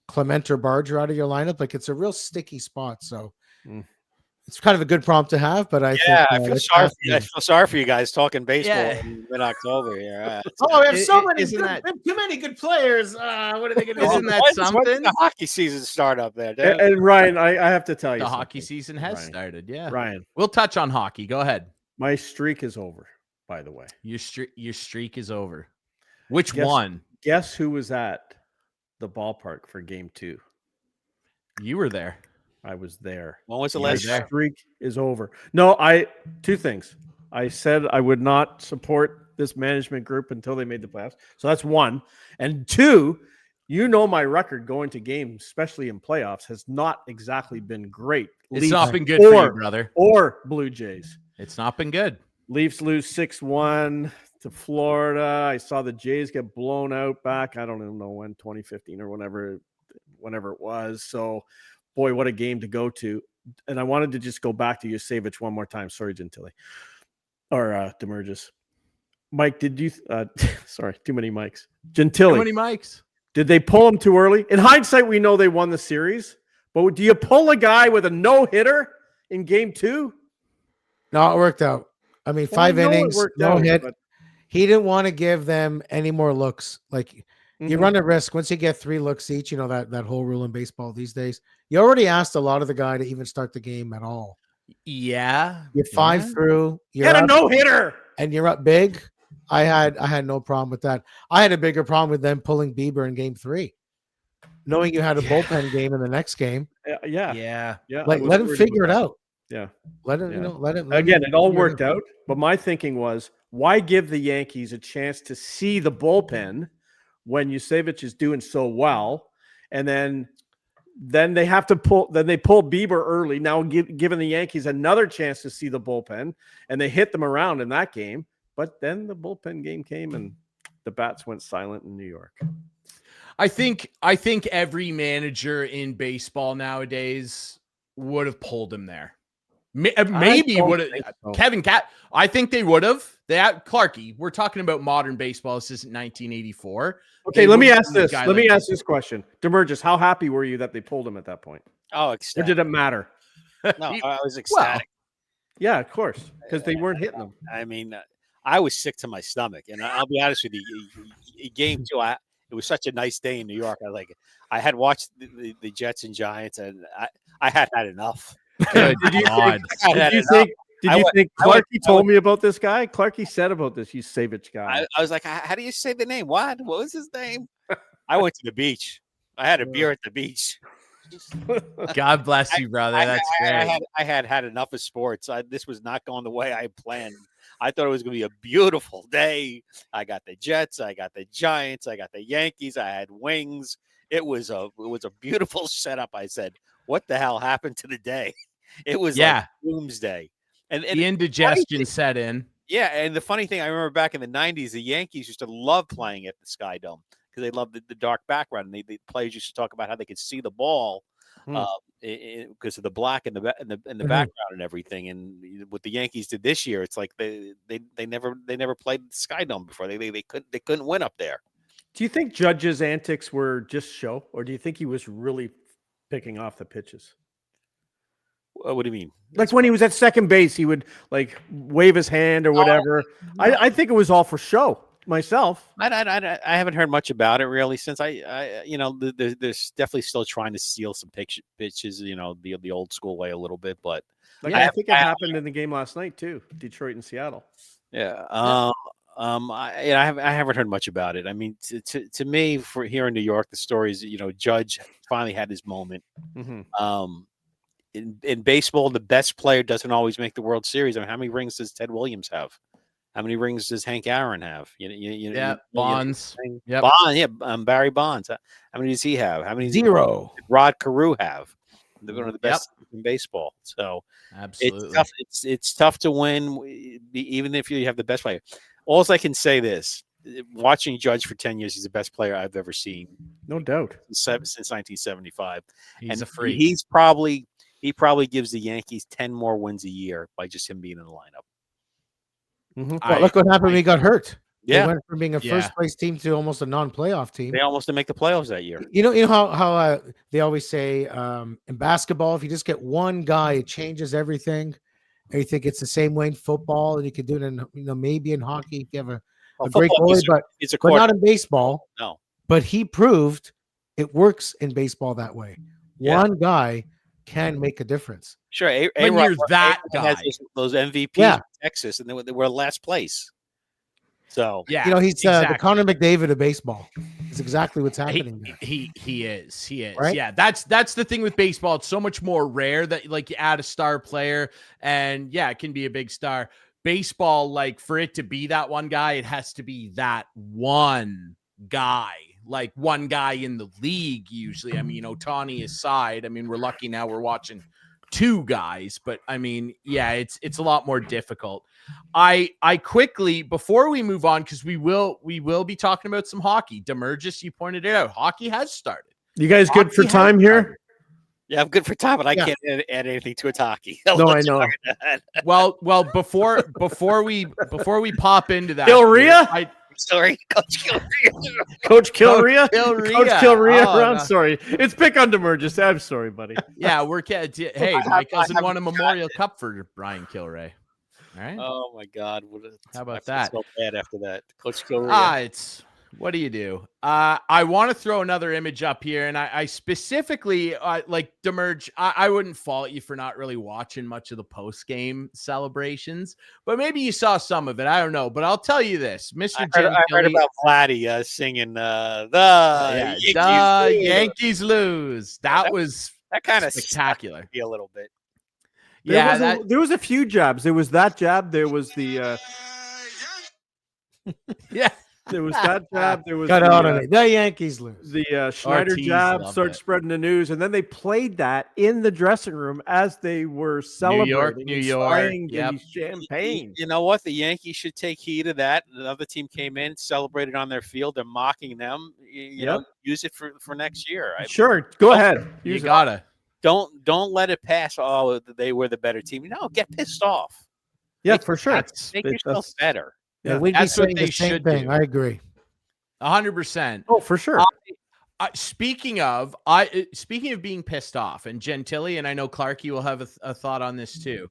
S4: Clement or Barger out of your lineup. Like it's a real sticky spot. So it's kind of a good prompt to have, but I think
S3: I feel sorry for you guys talking baseball in mid-October here.
S4: We have so many too many good players. What are they going to do?
S1: Isn't that something?
S3: When's the hockey season start up there?
S2: And Ryan, I have to tell you,
S1: the hockey season has started. Yeah,
S2: Ryan,
S1: we'll touch on hockey. Go ahead.
S2: My streak is over. By the way,
S1: your streak is over. Which one?
S2: Guess who was at the ballpark for Game 2?
S1: You were there.
S2: I was there.
S3: When was the last
S2: streak is over? No, two things. I said I would not support this management group until they made the playoffs. So that's one. And two, my record going to games, especially in playoffs, has not exactly been great.
S1: It's not been good for you, brother.
S2: Or Blue Jays.
S1: It's not been good.
S2: Leafs lose 6-1 to Florida. I saw the Jays get blown out back. I don't even know when, 2015 or whenever it was. So, boy, what a game to go to. And I wanted to just go back to Yesavage one more time. Sorry, Gentile. Or Damergis. Mike, did you sorry, too many mics. Gentile.
S1: Too many mics.
S2: Did they pull him too early? In hindsight, we know they won the series. But do you pull a guy with a no-hitter in Game 2?
S4: No, it worked out. I mean, 5 innings, no hit. But he didn't want to give them any more looks. Like you run a risk once you get 3 looks each. You know that whole rule in baseball these days. You already asked a lot of the guy to even start the game at all.
S1: Yeah,
S4: you're 5 through. You
S2: had a no hitter,
S4: and you're up big. I had no problem with that. I had a bigger problem with them pulling Bieber in Game 3, knowing you had a bullpen game in the next game.
S2: Yeah.
S4: Like let him figure it out.
S2: Yeah.
S4: Let him.
S2: Again, it all worked out. But my thinking was, why give the Yankees a chance to see the bullpen when Yesavage is doing so well? And then they have to pull Bieber early. Now giving the Yankees another chance to see the bullpen, and they hit them around in that game. But then the bullpen game came and the bats went silent in New York.
S1: I think every manager in baseball nowadays would have pulled him there. Maybe would have Kevin Cat. I think they would have. Clarkey. We're talking about modern baseball. This isn't 1984.
S2: Okay, let me ask this. Let me ask this question. Damergis, how happy were you that they pulled him at that point?
S3: Oh, ecstatic.
S2: Or did it matter?
S3: No, I was ecstatic.
S2: Yeah, of course, because they weren't hitting them.
S3: I mean, I was sick to my stomach, and I'll be honest with you. Game 2, it was such a nice day in New York. I had watched the Jets and Giants, and I had enough.
S2: Did you think Clarkey told me about this guy? Clarkey said about this Yesavage guy.
S3: I was like, how do you say the name? What was his name? I went to the beach. I had a beer at the beach.
S1: God bless you, brother. That's great.
S3: I had enough of sports. This was not going the way I planned. I thought it was going to be a beautiful day. I got the Jets. I got the Giants. I got the Yankees. I had wings. It was a beautiful setup. I said, what the hell happened to the day? It was like doomsday. And
S1: the indigestion set in.
S3: Yeah, and the funny thing, I remember back in the 90s, the Yankees used to love playing at the Sky Dome because they loved the dark background. And the players used to talk about how they could see the ball because of the black in the background and everything. And what the Yankees did this year, it's like they never played the Sky Dome before. They couldn't win up there.
S2: Do you think Judge's antics were just show, or do you think he was really picking off the pitches?
S3: What do you mean?
S2: Like when he was at second base, he would like wave his hand or whatever. I think it was all for show. myself.
S3: I haven't heard much about it really since I they're definitely still trying to steal some pitches, the old school way a little bit, but
S2: I think it happened in the game last night too, Detroit and Seattle.
S3: Yeah. I haven't heard much about it. I mean, to me, for here in New York, the story is, Judge finally had his moment.
S2: Mm-hmm.
S3: In baseball, the best player doesn't always make the World Series. I mean, how many rings does Ted Williams have? How many rings does Hank Aaron have?
S1: Bonds.
S3: Barry Bonds. How many does he have? How many?
S4: Zero.
S3: Did Rod Carew have? They're one of the best in baseball. So
S1: absolutely,
S3: it's tough to win, even if you have the best player. All I can say this: watching Judge for 10 years, he's the best player I've ever seen.
S2: No doubt.
S3: Since 1975.
S1: He's a freak.
S3: He probably gives the Yankees 10 more wins a year by just him being in the lineup.
S2: Mm-hmm.
S4: Well, look what happened when he got hurt.
S3: Yeah.
S4: They went from being a first place team to almost a non-playoff team.
S3: They almost didn't make the playoffs that year.
S4: You know how they always say in basketball, if you just get one guy, it changes everything. And you think it's the same way in football, and you can do it in maybe in hockey if you have a great goalie, but not in baseball.
S3: No.
S4: But he proved it works in baseball that way.
S3: Yeah.
S4: One guy can make a difference.
S3: Sure,
S1: when you're that guy,
S3: has those MVPs in Texas, and they were last place. So
S4: he's the Connor McDavid of baseball. It's exactly what's happening there.
S1: He is.
S4: Right?
S1: Yeah, that's the thing with baseball. It's so much more rare that you add a star player, and it can be a big star. Baseball, for it to be that one guy, it has to be that one guy. Like one guy in the league usually. I mean, Ohtani aside, I mean, we're lucky now we're watching two guys, but I mean, it's a lot more difficult. I quickly, before we move on, because we will be talking about some hockey. Damergis, you pointed it out. Hockey has started.
S2: You guys good for time here?
S3: Yeah, I'm good for time, but I can't add anything to a hockey.
S2: No, I know.
S1: Well, before we pop into that,
S2: Kilrea?
S3: Sorry, Coach Kilrea.
S2: Coach Kilrea?
S1: Coach
S2: Kilrea. I'm sorry. It's pick on Damergis. I'm sorry, buddy.
S1: Yeah, hey, my cousin won a Memorial Cup for Brian Kilrea. All right.
S3: Oh my God!
S1: How about that?
S3: So bad after that, Coach Kilrea.
S1: What do you do? I want to throw another image up here, and I specifically like Damerge. I wouldn't fault you for not really watching much of the post-game celebrations, but maybe you saw some of it. I don't know, but I'll tell you this, Mr.
S3: I heard about Vladdy singing the
S1: Yankees lose. That was
S3: kind of
S1: spectacular.
S3: A little bit.
S2: There was a few jabs. There was that jab. There was the There was that jab. There was
S4: the Yankees lose.
S2: The Schneider jab started spreading the news, and then they played that in the dressing room as they were celebrating,
S1: New York,
S2: champagne.
S3: You know what? The Yankees should take heed of that. The other team came in, celebrated on their field. They're mocking them. You know, use it for next year.
S2: Sure, go ahead.
S1: You gotta.
S3: Don't let it pass. Oh, they were the better team. No, get pissed off.
S2: Yeah, for sure.
S3: Make yourself better.
S4: Yeah, we'd be saying the same thing. I agree.
S1: 100%.
S2: Oh, for sure.
S1: Speaking of being pissed off, and Gentile, and I know Clarkey will have a thought on this too.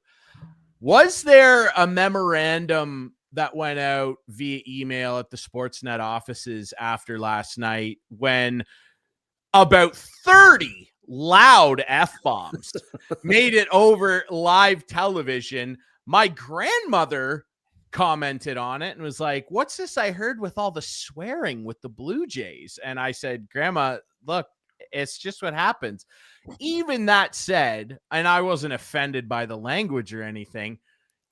S1: Was there a memorandum that went out via email at the Sportsnet offices after last night when about 30 loud F-bombs made it over live television? My grandmother commented on it and was like, "What's this I heard with all the swearing with the Blue Jays?" And I said, "Grandma, look, it's just what happens." Even that said, and I wasn't offended by the language or anything,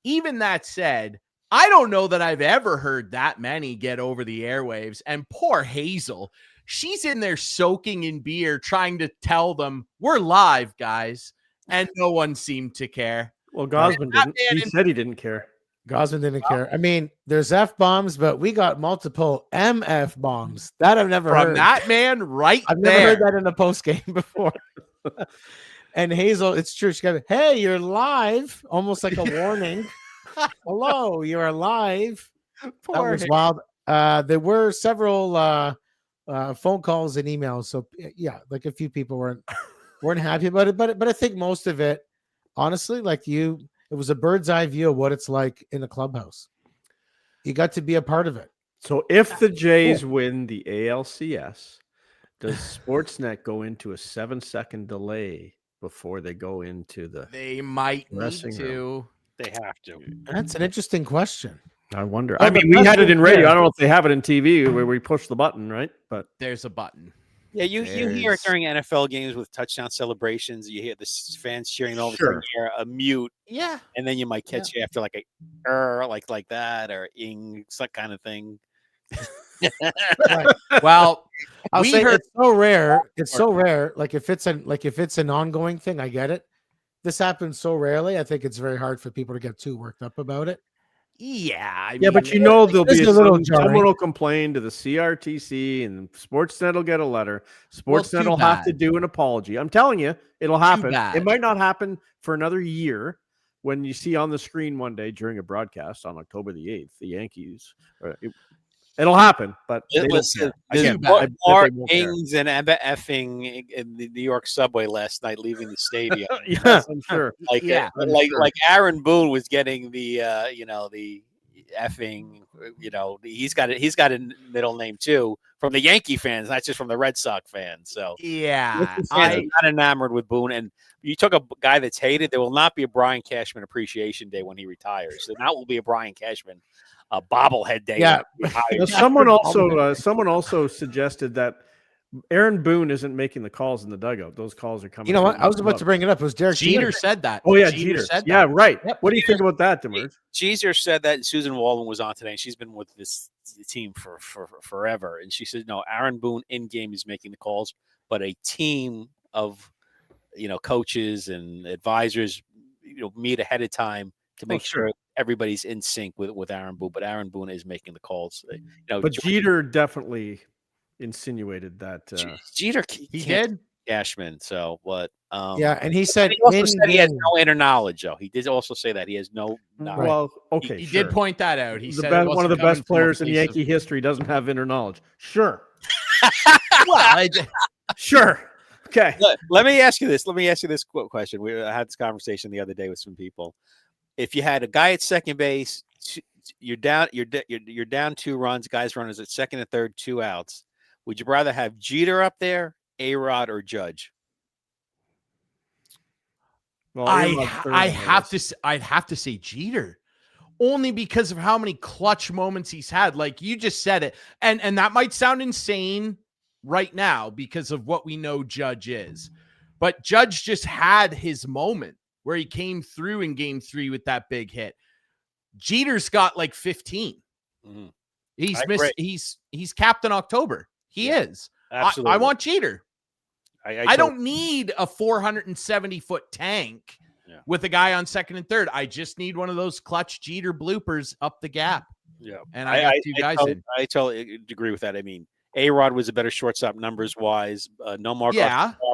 S1: even that said, I don't know that I've ever heard that many get over the airwaves. And poor Hazel, she's in there soaking in beer trying to tell them, "We're live, guys." And no one seemed to care.
S2: Well, Gosman didn't. He said he didn't care.
S4: Gosman didn't care. I mean, there's F-bombs, but we got multiple MF bombs. That I've never heard.
S1: From that man right
S4: I've
S1: there.
S4: never heard that in a post game before. And Hazel, it's true. She got, "Hey, you're live," almost like a warning. "Hello, you're live." That was wild. There were several phone calls and emails. So yeah, like a few people weren't happy about it. But I think most of it, honestly, it was a bird's eye view of what it's like in a clubhouse. You got to be a part of it.
S2: So if the Jays win the ALCS, does Sportsnet go into a 7-second delay before they go into the?
S1: They might need
S2: dressing
S1: to.
S2: room?
S3: They have to.
S4: That's an interesting question.
S2: I wonder.
S4: Well,
S2: I mean, we had it in radio. I don't know if they have it in TV where we push the button, right? But
S1: there's a button.
S3: Yeah, you hear it during NFL games with touchdown celebrations. You hear the fans cheering all the time. You hear a mute, and then you might catch you after like a like that or ing, some kind of thing.
S1: Right. Well,
S4: I'll say it's so rare. It's so rare. Like if it's an ongoing thing, I get it. This happens so rarely. I think it's very hard for people to get too worked up about it.
S1: Yeah, I
S2: mean, but there'll be someone will complain to the CRTC, and Sportsnet will get a letter. Sportsnet will have to do an apology. I'm telling you, it'll happen. It might not happen for another year. When you see on the screen one day during a broadcast on October the 8th, the Yankees, it'll happen. But
S3: there's more ings and effing in the New York subway last night, leaving the stadium.
S2: Yes, I'm sure.
S3: Like Aaron Boone was getting the the effing. He's got a middle name too from the Yankee fans, not just from the Red Sox fans. So I'm not enamored with Boone. And you took a guy that's hated. There will not be a Brian Cashman Appreciation Day when he retires. So that will be a Brian Cashman bobblehead day.
S2: Yeah. Someone also suggested that Aaron Boone isn't making the calls in the dugout. Those calls are coming.
S4: You know what? I was about to bring it up. It was Derek
S1: Jeter said that.
S2: Oh yeah, Jeter. Yeah, right. Yep. What do you think about that, Damergis?
S3: Jeter said that. Susan Waldman was on today, and she's been with this team for forever. And she said, no, Aaron Boone in game is making the calls, but a team of coaches and advisors meet ahead of time to make sure everybody's in sync with Aaron Boone. But Aaron Boone is making the calls.
S2: But Jeter definitely insinuated that
S3: Jeter
S1: he did
S3: Cashman. So what?
S4: And he said
S3: he has no inner knowledge. Though he did also say that he has no knowledge.
S2: Well, okay,
S1: he did point that out. He said
S2: one of the best players in Yankee history doesn't have inner knowledge. Sure. Sure. Okay.
S3: Let me ask you this. Question. We had this conversation the other day with some people. If you had a guy at second base, you're down 2 runs, guys runners at second and third, 2 outs. Would you rather have Jeter up there, A-Rod, or Judge?
S1: Well, I'd have to say Jeter, only because of how many clutch moments he's had. Like you just said it, and that might sound insane right now because of what we know Judge is, but Judge just had his moment where he came through in game 3 with that big hit. Jeter's got like 15. Mm-hmm. He's missed. He's Captain October. He is. Absolutely. I want Jeter. I don't need a 470-foot tank with a guy on second and third. I just need one of those clutch Jeter bloopers up the gap.
S3: Yeah.
S1: And I got 2 guys in.
S3: I totally agree with that. I mean, A-Rod was a better shortstop numbers wise. Nomar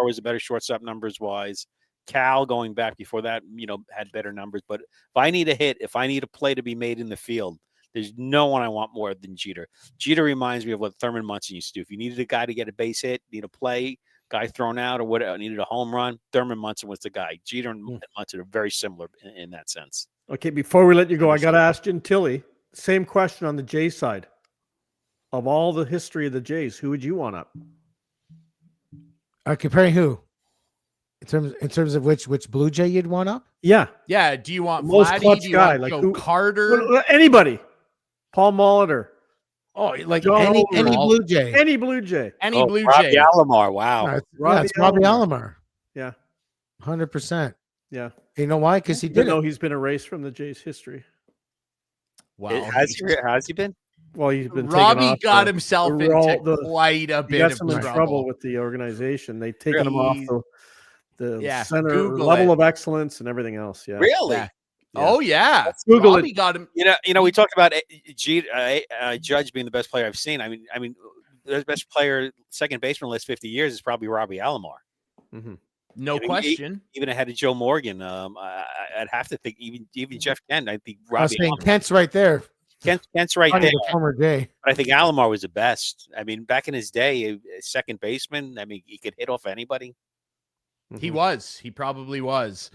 S3: was a better shortstop numbers wise. Cal going back before that, had better numbers. But if I need a hit, if I need a play to be made in the field, there's no one I want more than Jeter. Jeter reminds me of what Thurman Munson used to do. If you needed a guy to get a base hit, need a play, guy thrown out, or whatever, needed a home run, Thurman Munson was the guy. Jeter and Munson are very similar in that sense.
S2: Okay, before we let you go, I got to ask Gentile, same question on the Jays side. Of all the history of the Jays, who would you want up?
S4: Comparing who? In terms of which Blue Jay you'd want up?
S2: Yeah.
S1: Yeah. Do you want
S2: most
S1: Vladdy?
S2: clutch
S1: Do you
S2: guy?
S1: want
S2: Like
S1: Carter?
S2: Anybody. Paul Molitor.
S4: Oh, like any Blue Jay.
S2: Any Blue Jay.
S1: Blue
S3: Robbie
S1: Jay.
S3: Alomar. Wow.
S4: It's Robbie Alomar.
S2: Yeah.
S4: 100%.
S2: Yeah.
S4: You know why? Because he didn't
S2: know he's been erased from the Jays history.
S3: Wow. Has he been?
S2: Well, he's been
S1: Robbie got himself into quite a bit of
S2: trouble with the organization. They've taken him off the center level of excellence and everything else. Yeah.
S3: Really?
S1: Yeah. Oh yeah.
S2: Google
S1: Robbie got him.
S3: We talked about Judge being the best player I've seen. I mean, the best player, second baseman, in the last 50 years is probably Robbie Alomar.
S2: Mm-hmm.
S1: No question.
S3: Even ahead of Joe Morgan. I'd have to think even Jeff Kent. I think Robbie.
S4: I was saying Kent's right there.
S3: Kent's right there.
S4: Former day.
S3: But I think Alomar was the best. I mean, back in his day, second baseman. I mean, he could hit off anybody.
S1: He was. He probably was.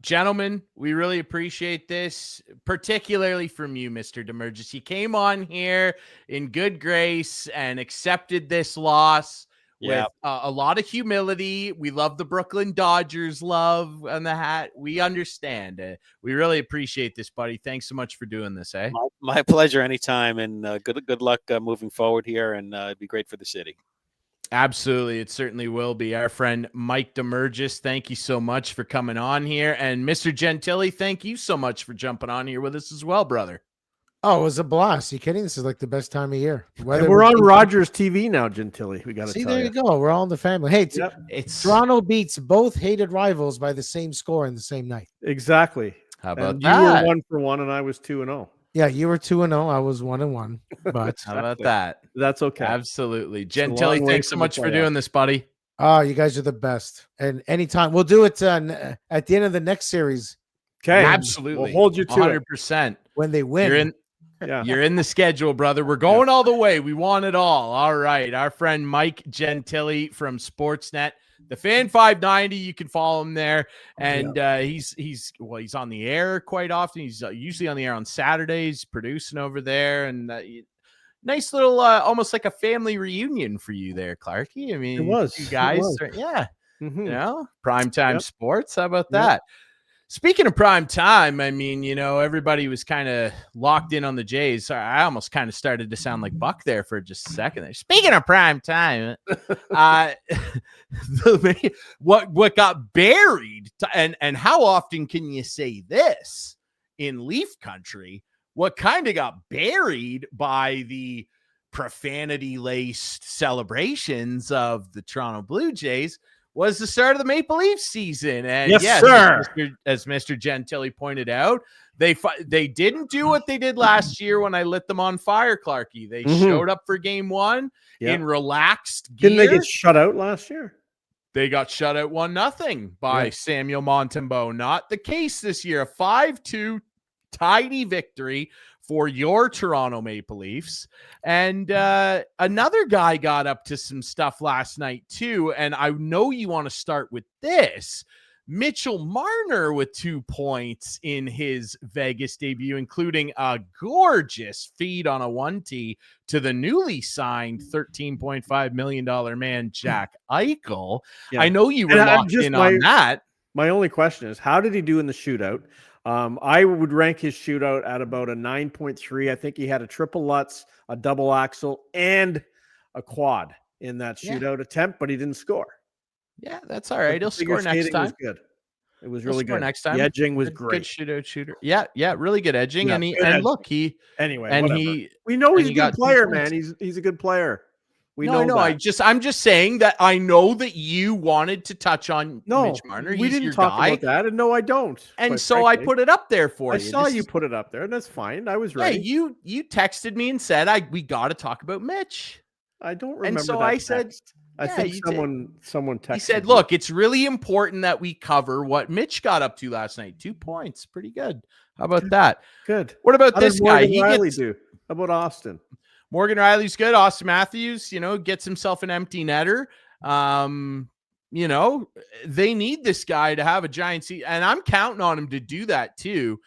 S1: Gentlemen, we really appreciate this, particularly from you, Mr. Damergis. You came on here in good grace and accepted this loss with a lot of humility. We love the Brooklyn Dodgers love on the hat. We understand it. We really appreciate this, buddy. Thanks so much for doing this, eh?
S3: My pleasure anytime, and good luck moving forward here, and it'd be great for the city.
S1: Absolutely. It certainly will be. Our friend Mike Damergis, thank you so much for coming on here. And Mr. Gentile, thank you so much for jumping on here with us as well, brother.
S4: Oh, it was a blast. You kidding? This is like the best time of year.
S2: We're on Rogers TV now, Gentile. We got to
S4: see. There you go. We're all in the family. Hey, it's Toronto beats both hated rivals by the same score in the same night.
S2: Exactly.
S1: How about
S2: that? You were 1-1, and I was 2-0.
S4: Yeah, you were 2-0. I was 1-1. But
S1: how about that?
S2: That's okay.
S1: Absolutely. Gentile, thanks so much for doing this, buddy.
S4: Oh, you guys are the best. And anytime we'll do it at the end of the next series.
S2: Okay,
S1: absolutely.
S2: We'll hold you to
S1: 100%
S4: when they win.
S1: You're in the schedule, brother. We're going all the way. We want it all. All right. Our friend Mike Gentile from Sportsnet, the Fan590. You can follow him there, and he's on the air quite often. He's usually on the air on Saturdays, producing over there, and nice little, almost like a family reunion for you there, Clarkey. I mean,
S2: it was.
S1: You guys, you know, primetime sports. How about that? Speaking of prime time, I mean, you know, everybody was kind of locked in on the Jays. I almost kind of started to sound like Buck there for just a second there. Speaking of prime time, what got buried, and how often can you say this in Leaf country? What kind of got buried by the profanity-laced celebrations of the Toronto Blue Jays was the start of the Maple Leaf season. And
S2: yes, sir.
S1: As Mr. Gentile pointed out, they didn't do what they did last year when I lit them on fire, Clarkey. They showed up for game one in relaxed gear.
S2: Didn't they get shut out last year?
S1: They got shut out 1-0 by Samuel Montembeault. Not the case this year. A 5-2 tidy victory for your Toronto Maple Leafs. And another guy got up to some stuff last night too, and I know you want to start with this. Mitchell Marner with 2 points in his Vegas debut, including a gorgeous feed on a 1-tee to the newly signed $13.5 million man, Jack Eichel. Yeah. I know you were locked in on that.
S2: My only question is, how did he do in the shootout? I would rank his shootout at about a 9.3. I think he had a triple Lutz, a double axle, and a quad in that shootout attempt, but he didn't score.
S1: Yeah, that's all right. He'll score next time.
S2: Was good. It was really good.
S1: Next time,
S2: the edging was great.
S1: Good shooter. Yeah, really good edging.
S2: Yeah, we know he's a good player, man. He's a good player.
S1: I'm just saying that I know that you wanted to touch on Mitch Marner.
S2: We didn't talk about that, and no, I don't.
S1: And so I put it up there for you.
S2: I saw you put it up there, and that's fine. I was ready.
S1: Yeah, you texted me and said we got to talk about Mitch.
S2: I don't remember.
S1: And so I said,
S2: I think someone texted.
S1: He said, "Look, it's really important that we cover what Mitch got up to last night. 2 points, pretty good. How about that?
S2: Good.
S1: What about this guy?
S2: How about Austin?
S1: Morgan Riley's good. Austin Matthews, gets himself an empty netter. They need this guy to have a giant seat, and I'm counting on him to do that too.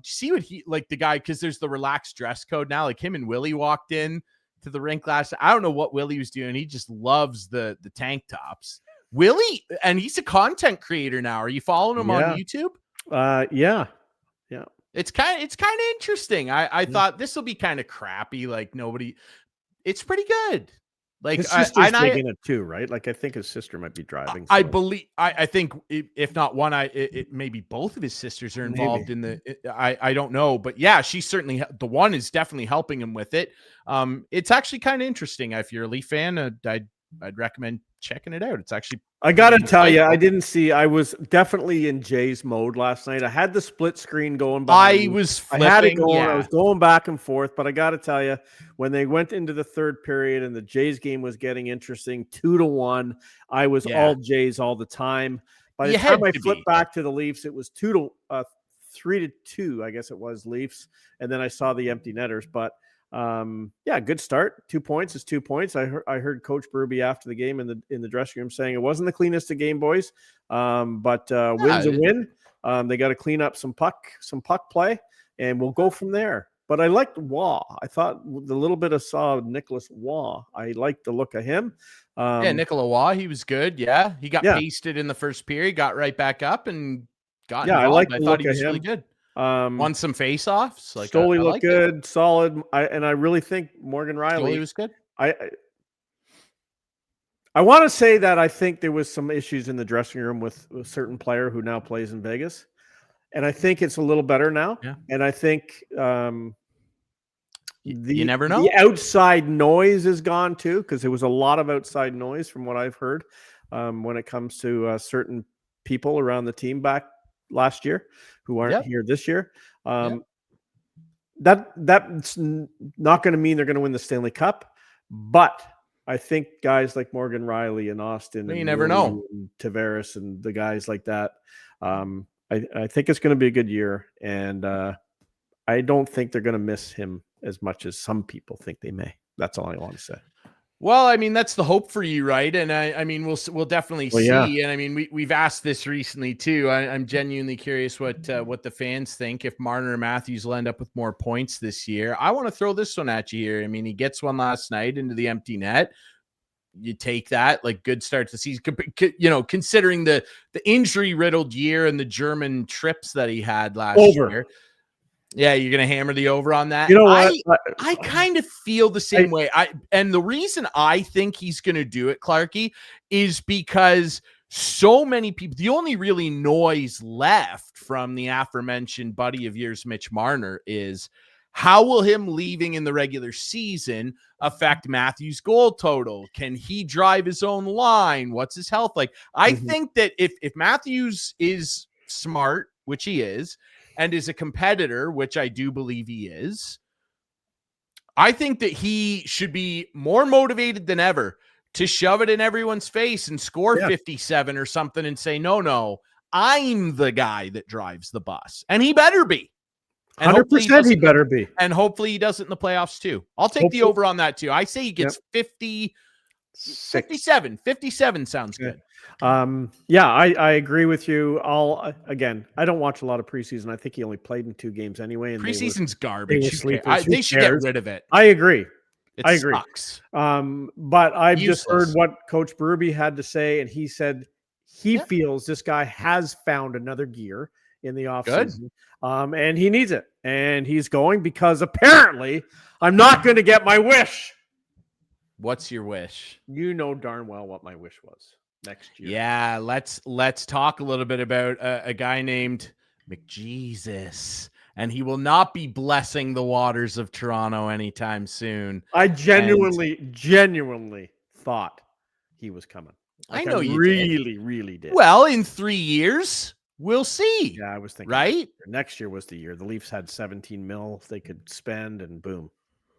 S1: See what the guy, because there's the relaxed dress code now. Like him and Willie walked in to the rink last. I don't know what Willie was doing. He just loves the tank tops. Willie, and he's a content creator now. Are you following him on YouTube?
S2: Yeah.
S1: It's kind of interesting. I thought this will be kind of crappy. Like nobody, it's pretty good. Like
S2: his sister's taking it too, right? Like I think his sister might be driving.
S1: I believe. I think if not one, maybe both of his sisters are involved in the. I don't know, but yeah, she's certainly the one is definitely helping him with it. It's actually kind of interesting. If you're a Leaf fan, I'd recommend checking it out. It's actually.
S2: I gotta tell you, I was definitely in Jay's mode last night. I had the split screen going.
S1: I had it going.
S2: I was going back and forth, but I gotta tell you, when they went into the third period and the Jays game was getting interesting, 2-1, I was all Jays all the time. By the time I flipped back to the Leafs, it was 3-2, I guess it was Leafs, and then I saw the empty netters. But Good start. 2 points is 2 points. I heard Coach Berube after the game in the dressing room saying it wasn't the cleanest of game, boys. But win's a win. They got to clean up some puck play, and we'll go from there. But I liked Waugh. I thought the little bit I saw of Nicholas Waugh, I liked the look of him.
S1: Nicola Waugh, he was good. Yeah, he got pasted in the first period, got right back up and got involved. I thought he was really good. Won some face-offs. Like
S2: Stoley looked good, solid. I really think Morgan Riley
S1: was good.
S2: I want to say that I think there was some issues in the dressing room with a certain player who now plays in Vegas, and I think it's a little better now.
S1: Yeah.
S2: And I think
S1: you never know.
S2: The outside noise is gone too, because there was a lot of outside noise from what I've heard when it comes to certain people around the team back last year who aren't here this year. That's not going to mean they're going to win the Stanley Cup, but I think guys like Morgan Riley and Austin,
S1: you never know,
S2: and Tavares and the guys like that. I think it's going to be a good year, and I don't think they're going to miss him as much as some people think they may. That's all I want to say.
S1: Well, I mean, that's the hope for you, right? And I mean, we'll definitely see. Yeah. And I mean, we've asked this recently too. I'm genuinely curious what the fans think if Marner or Matthews will end up with more points this year. I want to throw this one at you here. I mean, he gets one last night into the empty net. You take that, like, good start to the season, considering the injury riddled year and the German trips that he had last year. Yeah, you're going to hammer the over on that?
S2: You know what?
S1: I kind of feel the same way. And the reason I think he's going to do it, Clarkey, is because so many people, the only really noise left from the aforementioned buddy of yours, Mitch Marner, is how will him leaving in the regular season affect Matthews' goal total? Can he drive his own line? What's his health like? I think that if Matthews is smart, which he is, and is a competitor, which I do believe he is, I think that he should be more motivated than ever to shove it in everyone's face and score 57 or something and say, no, I'm the guy that drives the bus. And he better be.
S2: 100% he better be.
S1: And hopefully he does it in the playoffs too. I'll take the over on that too. I say he gets 57. 57 sounds good.
S2: I agree with you. I don't watch a lot of preseason. I think he only played in 2 games anyway. And
S1: preseason's garbage. They should get rid of it.
S2: I agree.
S1: I agree. Sucks.
S2: But I've just heard what Coach Berube had to say, and he said he feels this guy has found another gear in the offseason. And he needs it. And he's going because apparently I'm not going to get my wish.
S1: What's your wish?
S2: You know darn well what my wish was next year.
S1: Yeah, let's talk a little bit about a guy named McJesus, and he will not be blessing the waters of Toronto anytime soon.
S2: I genuinely thought he was coming.
S1: I know you
S2: really did.
S1: Well, in 3 years, we'll see.
S2: Yeah, I was thinking
S1: right.
S2: Next year was the year. The Leafs had 17 mil they could spend, and boom.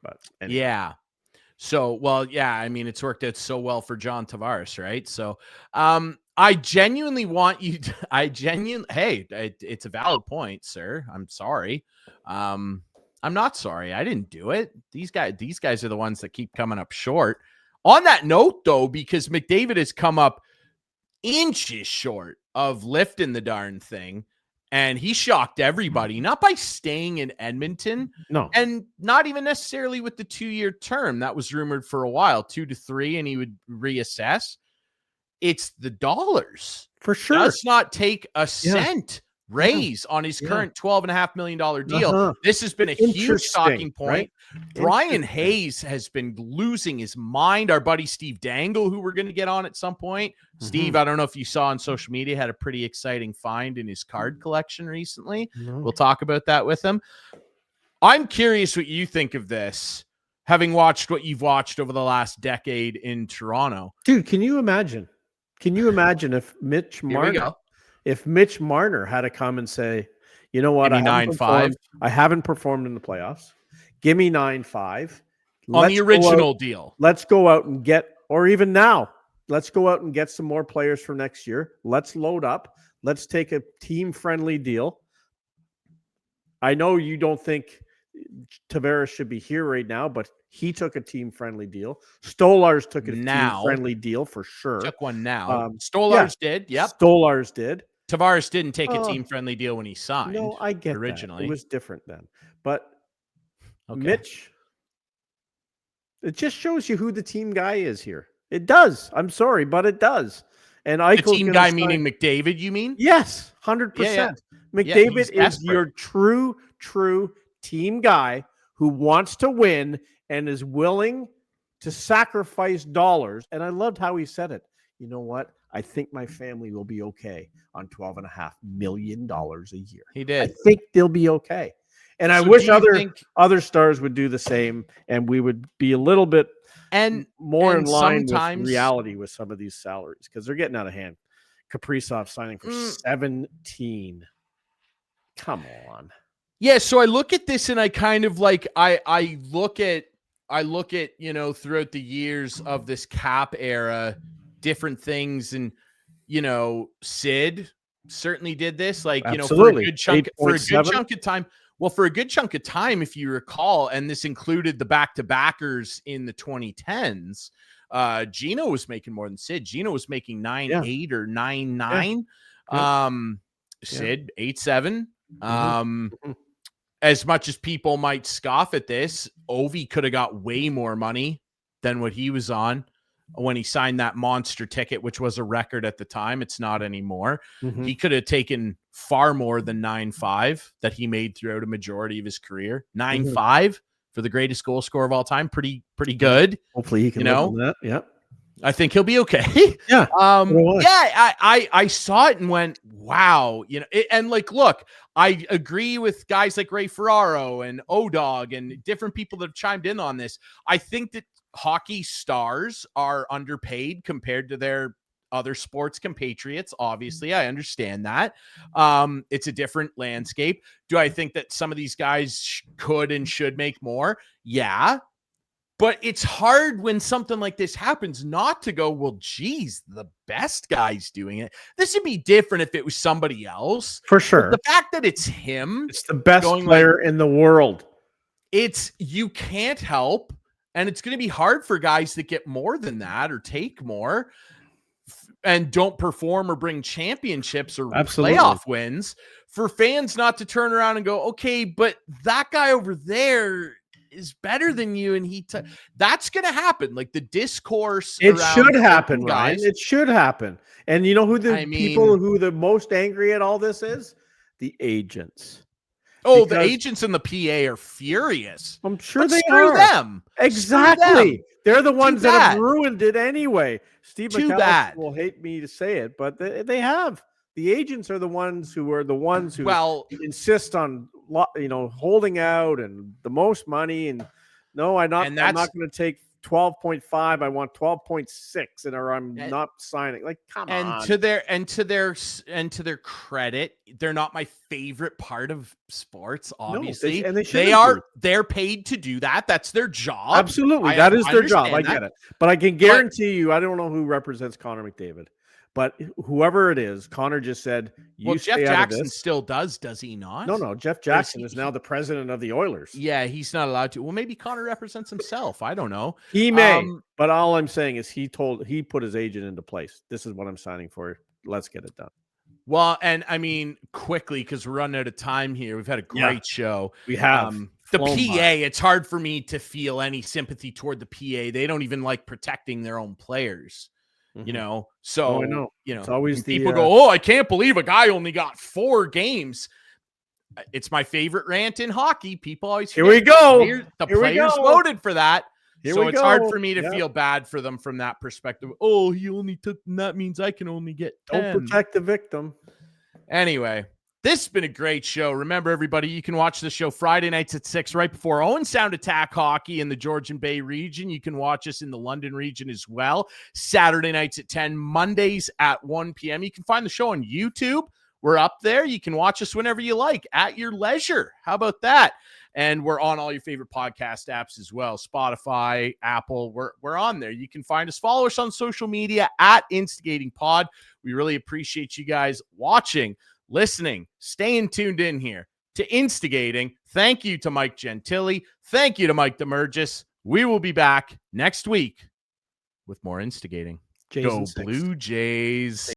S2: But anyway.
S1: Yeah. So, I mean, it's worked out so well for John Tavares, right? So, I genuinely want you to, it's a valid point, sir. I'm sorry. I'm not sorry. I didn't do it. These guys are the ones that keep coming up short. On that note, though, because McDavid has come up inches short of lifting the darn thing, and he shocked everybody, not by staying in Edmonton.
S2: No.
S1: And not even necessarily with the 2-year term. That was rumored for a while, 2 to 3, and he would reassess. It's the dollars.
S2: For sure.
S1: Does not take a cent raise on his current $12.5 million deal. This has been a huge talking point. Right? Brian Hayes has been losing his mind. Our buddy Steve Dangle, who we're going to get on at some point. Steve, I don't know if you saw on social media, had a pretty exciting find in his card collection recently. We'll talk about that with him. I'm curious what you think of this, having watched what you've watched over the last decade in Toronto.
S2: Dude, can you imagine? If Mitch Marner had to come and say, you know what, I haven't performed in the playoffs. Give me 9.5
S1: on the original deal.
S2: Let's go out and get, or even now, let's go out and get some more players for next year. Let's load up. Let's take a team-friendly deal. I know you don't think Tavares should be here right now, but he took a team-friendly deal. Stolarz took a team-friendly deal for sure.
S1: Took one now. Stolarz did. Yep.
S2: Stolarz did.
S1: Tavares didn't take a team-friendly deal when he signed.
S2: No, I get
S1: originally.
S2: That. It was different then. But Mitch, it just shows you who the team guy is here. It does. I'm sorry, but it does. And
S1: the team guy meaning McDavid, you mean?
S2: Yes, 100%. Yeah. McDavid is your true team guy who wants to win and is willing to sacrifice dollars. And I loved how he said it. You know what? I think my family will be okay on $12.5 million a year.
S1: He did.
S2: I think they'll be okay. And I wish other stars would do the same, and we would be a little bit more in line with reality with some of these salaries, because they're getting out of hand. Kaprizov signing for 17. Come on.
S1: Yeah, so I look at this and I kind of like I look at throughout the years of this cap era, different things, and Sid certainly did this, like
S2: Absolutely.
S1: For a good chunk of time. Well, for a good chunk of time, if you recall, and this included the back-to-backers in the 2010s, Gino was making more than Sid. Gino was making 9.8 or 9.9.
S2: Yeah.
S1: Sid 8.7. As much as people might scoff at this, Ovi could have got way more money than what he was on when he signed that monster ticket, which was a record at the time. It's not anymore. He could have taken far more than 9.5 that he made throughout a majority of his career. 9.5 for the greatest goal scorer of all time. Pretty good.
S2: Hopefully he can live on that. Yeah.
S1: I think he'll be okay.
S2: Yeah.
S1: I saw it and went, wow. And like, look, I agree with guys like Ray Ferraro and O-Dog and different people that have chimed in on this. I think that hockey stars are underpaid compared to their other sports compatriots. Obviously, I understand that. It's a different landscape. Do I think that some of these guys could and should make more? Yeah. But it's hard when something like this happens not to go, well, geez, the best guy's doing it. This would be different if it was somebody else.
S2: For sure.
S1: But the fact that it's him.
S2: It's the best player in the world.
S1: You can't help. And it's going to be hard for guys that get more than that or take more and don't perform or bring championships or playoff wins, for fans not to turn around and go, okay, but that guy over there is better than you, and that's going to happen. Like the discourse,
S2: it should happen, guys. It should happen. And you know who people who the most angry at all this is? The agents.
S1: Oh, the agents and the PA are furious.
S2: I'm sure they
S1: are. Them.
S2: Exactly. They're the ones that have ruined it anyway. Steve McAllister will hate me to say it, but they have. The agents are the ones who insist on holding out and the most money. And no, I'm not going to take 12.5. I want 12.6, or I'm not signing. Like, come on.
S1: To their credit, they're not my favorite part of sports. Obviously, they're paid to do that. That's their job.
S2: Absolutely, that is their job. I get it, but I can guarantee you, I don't know who represents Connor McDavid. But whoever it is, Connor just said,
S1: Jeff Jackson still does he not?
S2: No. Jeff Jackson is now the president of the Oilers.
S1: Yeah, he's not allowed to. Well, maybe Connor represents himself. I don't know.
S2: He may. But all I'm saying is he put his agent into place. This is what I'm signing for. Let's get it done.
S1: Well, and I mean, quickly, because we're running out of time here. We've had a great show.
S2: We have.
S1: The PA, it's hard for me to feel any sympathy toward the PA. They don't even like protecting their own players. So
S2: I know.
S1: It's
S2: always
S1: people go, I can't believe a guy only got 4 games. It's my favorite rant in hockey. People always
S2: here we go.
S1: The players voted for that. So it's hard for me to feel bad for them from that perspective. Oh, he only took, that means I can only get 10.
S2: Don't protect the victim.
S1: Anyway, this has been a great show. Remember, everybody, you can watch the show Friday nights at 6 right before Owen Sound Attack Hockey in the Georgian Bay region. You can watch us in the London region as well. Saturday nights at 10, Mondays at 1 p.m. You can find the show on YouTube. We're up there. You can watch us whenever you like at your leisure. How about that? And we're on all your favorite podcast apps as well. Spotify, Apple, we're on there. You can find us. Follow us on social media at InstigatingPod. We really appreciate you guys watching, listening, staying tuned in here. to instigating. Thank you to Mike Gentile. Thank you to Mike Damergis. We will be back next week with more instigating. Go Blue Jays.